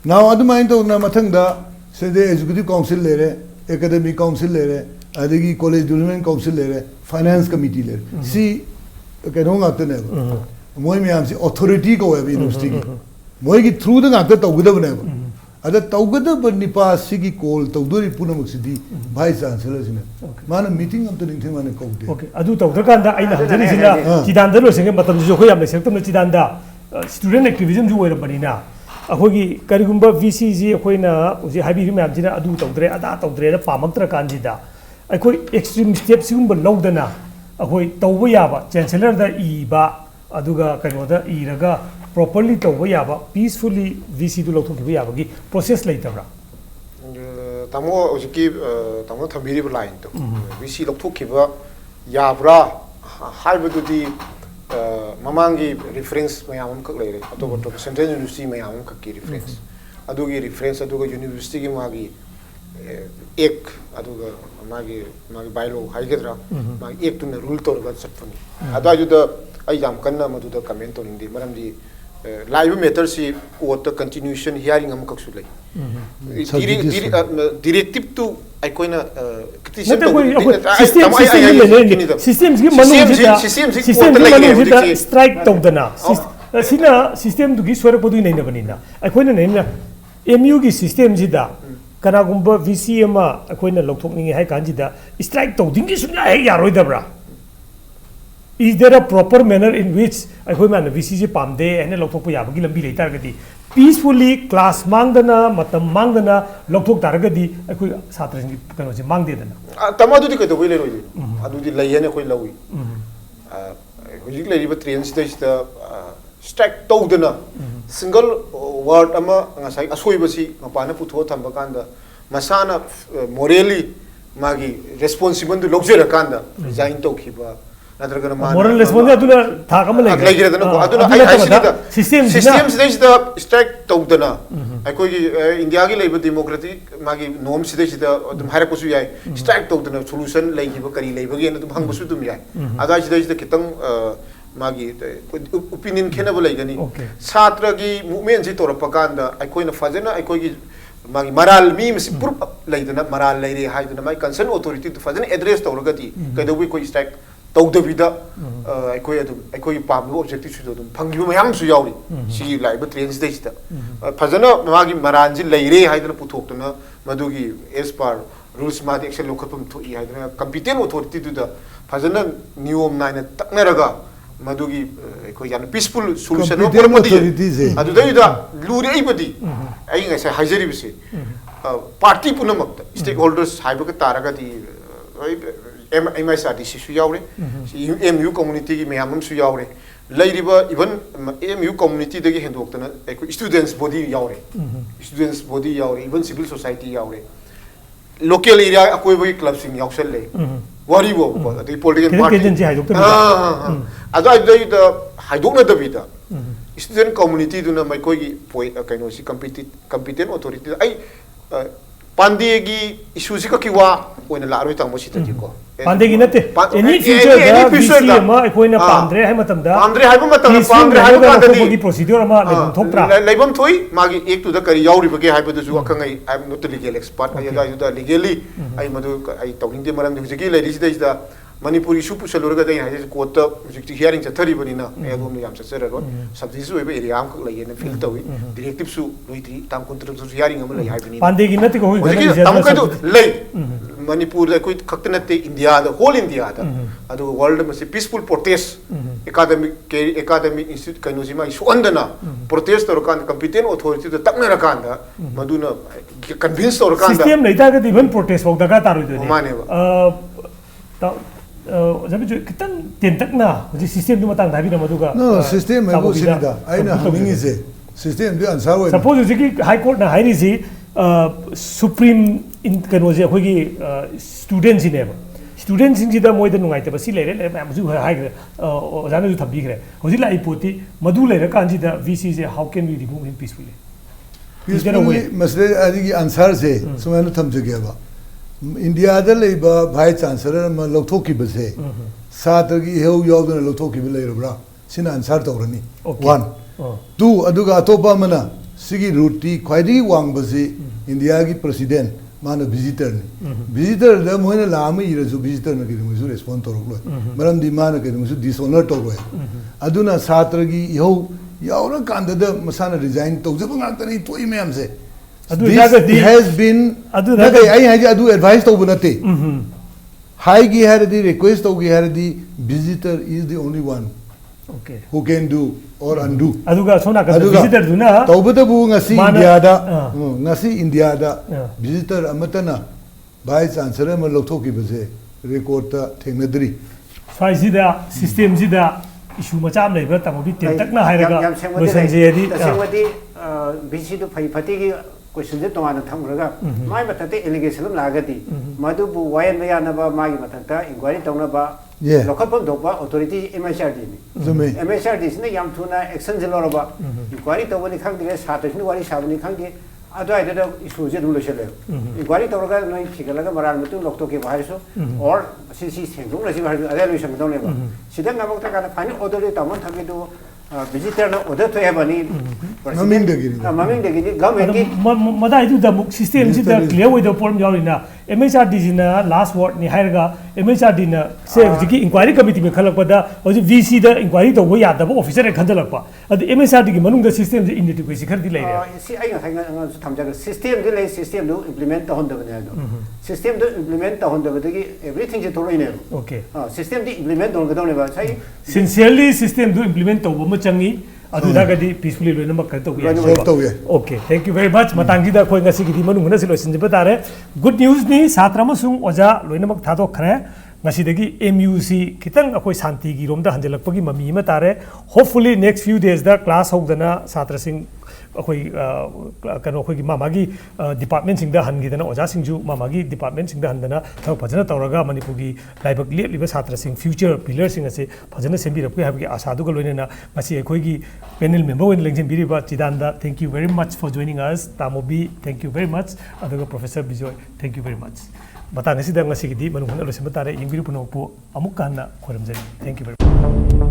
Now, I don't mind on Namatanga, say the Executive Council lere, Academic Council lere, Adigi College Development Council lere, Finance Committee lere. See, Kanong after never. Moyam's authority go away university. Moy through the Nakata with never. At the Taugada but Nipa Sigi call Tauduri Punamuk City, Vice Chancellor. Man, meeting of the Nintiman and Coke. Okay, Adu Taukanda, I know Chidanda, singing, but the Septum Chidanda, student activism, you were a banana. A Hogi Karigumba VCZ, Hoina, the Habi Mamjina, Adu Taudre, Ada Taudre, Pamatra Candida. I could extreme steps, but Lodana, a Hoi Tawayaba, Chancellor the Iba, Aduga Kanoda, Iraga. Properly to Wayaba, peacefully VC to Lotu Yabagi, process later. Tamo Tamo Tamiri line to VC Lotukiva Yabra, Hybrid Mamangi reference Mayam Kakle, October Central University Mayam Kaki reference. Adugi reference Aduga University Magi Ek Aduga Magi Bailo Hygedra, my Ek to the rule to the Symphony. Adu the Ayam Kana to the comment on the Madame live matters what the continuation hearing am kaksulai directive to aikoina systems strike tawdana sina system to gi swara podu nei na banina aikoina nei na MU gi system jida kana gumba VCM aikoina lokthokningi hai kanjida strike tawdingi sunya hai yaroidabra. Is there a proper manner in which I man VCG Pamde and a lot of Yabagi later? Peacefully class मांगदना मतम मांगदना लौथोक तारगदी अखोई छात्रसिंगी कनोसे मांगदेदना तमादुदी कदोबै लेरोइदि अदुदी लैयने कोइ लौइ हुजिक लेरिबा train सिदा strike तौदना single word अमा ngasai asoibasi mapana putho thamba kanda masana morally magi responsible du logzera kanda resign tokhiba nadragana ma moral responsibility aduna thakama aduna ai system sida strike tawdana aikoi india gi leiba democratic magi norm sida adum harakosu yai strike tawdana solution leiba kari leiba gi adum hangbasu dum yai ada sida kitang magi opinion khenaba leigani chhatra gi movement si torapa kanda aikoi na fajana aikoi gi magi maral mi misi pur leidana maral leire haidana mai concern authority to fajana address tawragati kaidobi koi strike tawdabida aikoi adu aikoi pambu objective su dum phangyu mayam su yauri si laiba train stage da fajana magi maral ji leire haidana puthokna madugi as per rules ma action lokapum thoi haidana competent authority to da fajana niyom naina taknaraga madugi ko yan peaceful solution Competent authority se. adu dai da luri ai badi ai ngai sai hajari bise party punamak stakeholders haiba ka taraga di MISRDC su yaure MU community gi meyamam su yaure lairiba even MU community dagi hendoktana ko students body yaure students body yaure even civil society yaure local area akoi boy club sing yausel le wari bo the political party ada da haidokna dabida student community duna mai koi gi kaino si competent authority ai pande gi issue si ka kiwa oina la roi tang mo si ta ko pande gi nate any future da BC ma koina pandre hai matam da pandre hai ba da di procedure ma lebam thoktra lebam thoi magi ek tu da kari yauri bage hai ba da ju akangai I am not a legal expert ai da legally ai madu ai tawning de maram de jigi le ri da Manipuri su pusalurga da ina kota hujik hearing chathari banina egom yam chachara ro subject su ebe area am khak lai na feel tawi directive su loitri tam contract su hearing am lai hai bani pande gi nati ko hoi tam ka do lai Manipur da koi khakta nate India da whole India da adu world ma se peaceful protest academic institute kaino sima isu andana protest tor kan competent authority da takna rakan da maduna convince tor kan da system nei ta ga even protest hok daga taru de mane ba जब जो कितन तेन तक ना मुझे system जो Matang Dhabi ना मधुका no system है वो सिद्धा आई ना हमिंग से system जो आंसर हुआ suppose जो कि हाई कोर्ट ना हाई निजी supreme in कन्वर्जे कोई की students ही नहीं students इन जिदा मोइद नुंगाई ते बसी ले रहे मैं मुझे हाई करे जाने जो थब्बी करे मुझे लाई पोती मधु ले रहे कांजी दा VC से how can we remove him peacefully मसले आदि की आंसर से सुमेनु थम जगह बा इंडिया दा लेबा भाई चांसलर म लौथोकी बसे सात्र की हेउ यावदन लौथोकी बले रबरा सिन आंसर तौरनी 1 2 अदुगा अतोपा मना सिगी रूटी ख्वाइदी वांग बसे इंडिया की प्रेसिडेंट मानो विजिटर ने विजिटर द मोइना लाम इरजु विजिटर न किदु मुसु रेस्पोंड तौरलो मरम दि मान किदु मुसु डिसऑनर तौरो अदुना सात्र की हेउ यावरा कांदा द मसाना रिजाइन तौजब ngakta ni toi मैम से This has been advice to Bunate. High Gihardi request of Gihardi visitor is the only one who can do or undo. Aduga Sona visitor do na Taubatabu Nasi India Nasi India visitor Amatana by Chancellor Malotoki Baze record Tenadri. Faizida system Zida issue Macham Labor Tamobi Takna Hiraga BC to Fati question to one Tamraga. My matate allegation of Lagati, Madubu, Wayan Mayanaba, my matata, inquiry Tonaba, local Dopa, authority MSRD. MSRD is the Yam Tuna, Exanziloraba, inquiry to one country, Saturday, what is happening country. Otherwise, issues in Lucia. Inquiry to organize Chicalaga, Maramatu, Lotoki Vaso, or CC Singh, receive other reason. She then about the final authority, Taman visitor na order to have any maming degi government mada idu da system ji da clear with the problem yaw ina MHRD na last word ni hairga MHRD na se ji inquiry committee me khalak pada hoji VC da inquiry to ya da officer e khandalak pa adu MHRD gi manung da system ji inadequacy khar di lai re si ai nga thamja system di lai system do implement ta honda bane do system do implement ta honda bade everything ji thoro ine system di implement don ga don ba sai sincerely system do implement to changi ꯑꯗꯨꯗꯒꯗꯤ ꯄꯤꯁꯐꯨꯜꯂꯤ ꯂꯣꯏꯅꯃꯛ ꯀꯩꯅꯣ ꯇꯧꯕ ꯌꯥꯏ Solve ꯇꯧꯕ ꯌꯥꯏ. Okay, thank you very much. ꯃꯇꯥꯡꯁꯤꯗ ꯑꯩꯈꯣꯏ ꯉꯁꯤꯒꯤꯗꯤ ꯃꯅꯨꯡ ꯍꯨꯠꯅꯁꯤ ꯂꯣꯏꯁꯤꯟꯖꯕ ꯇꯥꯔꯦ. Good news ꯅꯤ ꯁꯥꯇ꯭ꯔ ꯑꯃꯁꯨꯡ ꯑꯣꯖꯥ ꯂꯣꯏꯅꯃꯛ ꯊꯥꯗꯣꯛꯈ꯭ꯔꯦ. ꯉꯁꯤꯗꯒꯤ MUC ꯈꯤꯇꯪ ꯑꯩꯈꯣꯏ ꯁꯥꯟꯇꯤꯒꯤ ꯔꯣꯝꯗ ꯍꯟꯖꯤꯜꯂꯛꯄꯒꯤ ꯃꯃꯤ ꯑꯃ ꯇꯥꯔꯦ. Hopefully next few days ꯗ ꯀ꯭ꯂꯥꯁ ꯍꯧꯗꯅ ꯁꯥꯇ꯭ꯔꯁꯤꯡ ꯑꯩꯈꯣꯏ ꯀꯩꯅꯣ ꯑꯩꯈꯣꯏꯒꯤ ꯃꯥꯒꯤ ꯗꯤꯄꯥꯔꯠꯃꯦꯟꯁꯤꯡꯗ ꯍꯟꯈꯤꯗꯅ ꯑꯣꯖꯥꯁꯤꯡꯁꯨ ꯃꯥꯒꯤ ꯗꯤꯄꯥꯔꯠꯃꯦꯟꯁꯤꯡꯗ ꯍꯟꯗꯅ ꯊꯕꯛ ꯐꯖꯅ ꯇꯧꯔꯒ ꯃꯅꯤꯄꯨꯔꯒꯤ ꯂꯥꯏꯕꯛ ꯂꯦꯞꯂꯤꯕ ꯁꯥꯇ꯭ꯔꯁꯤꯡ ꯐ꯭ꯌꯨꯆꯔ ꯄꯤꯂꯔꯁꯤꯡ ꯑꯁꯤ ꯐꯖꯅ ꯁꯦꯝꯕꯤꯔꯛꯄ ꯍꯥꯏꯕꯒꯤ ꯑꯥꯁꯥꯗꯨꯒ ꯂꯣꯏꯅꯅ ꯉꯁꯤ ꯑꯩꯈꯣꯏꯒꯤ ꯄꯦꯅꯦꯜ ꯃꯦꯝꯕꯔ ꯑꯣꯏꯅ ꯂꯦꯡꯖꯤꯟꯕꯤꯔꯤꯕ ꯆꯤꯗꯥꯟꯗ thank you very much for joining us. ꯇꯥꯃꯣꯕꯤ ꯊꯦꯡꯛ ꯌꯨ ꯚꯦꯔꯤ ꯃꯆ. ꯑꯗꯨꯒ professor Bijoy thank you very much. ꯃꯇꯥꯡ ꯑꯁꯤꯗ ꯉꯁꯤꯒꯤꯗꯤ ꯃꯅꯨꯡ ꯍꯨꯠꯅ ꯂꯣꯏꯁꯤꯟꯕ ꯇꯥꯔꯦ. ꯌꯦꯡꯕꯤꯔꯤꯕ ꯄꯨꯝꯅꯃꯛꯄꯨ ꯑꯃꯨꯛꯀ ꯍꯟꯅ ꯈꯣꯏꯔꯝꯖꯔꯤ. Thank you very ꯃꯆ.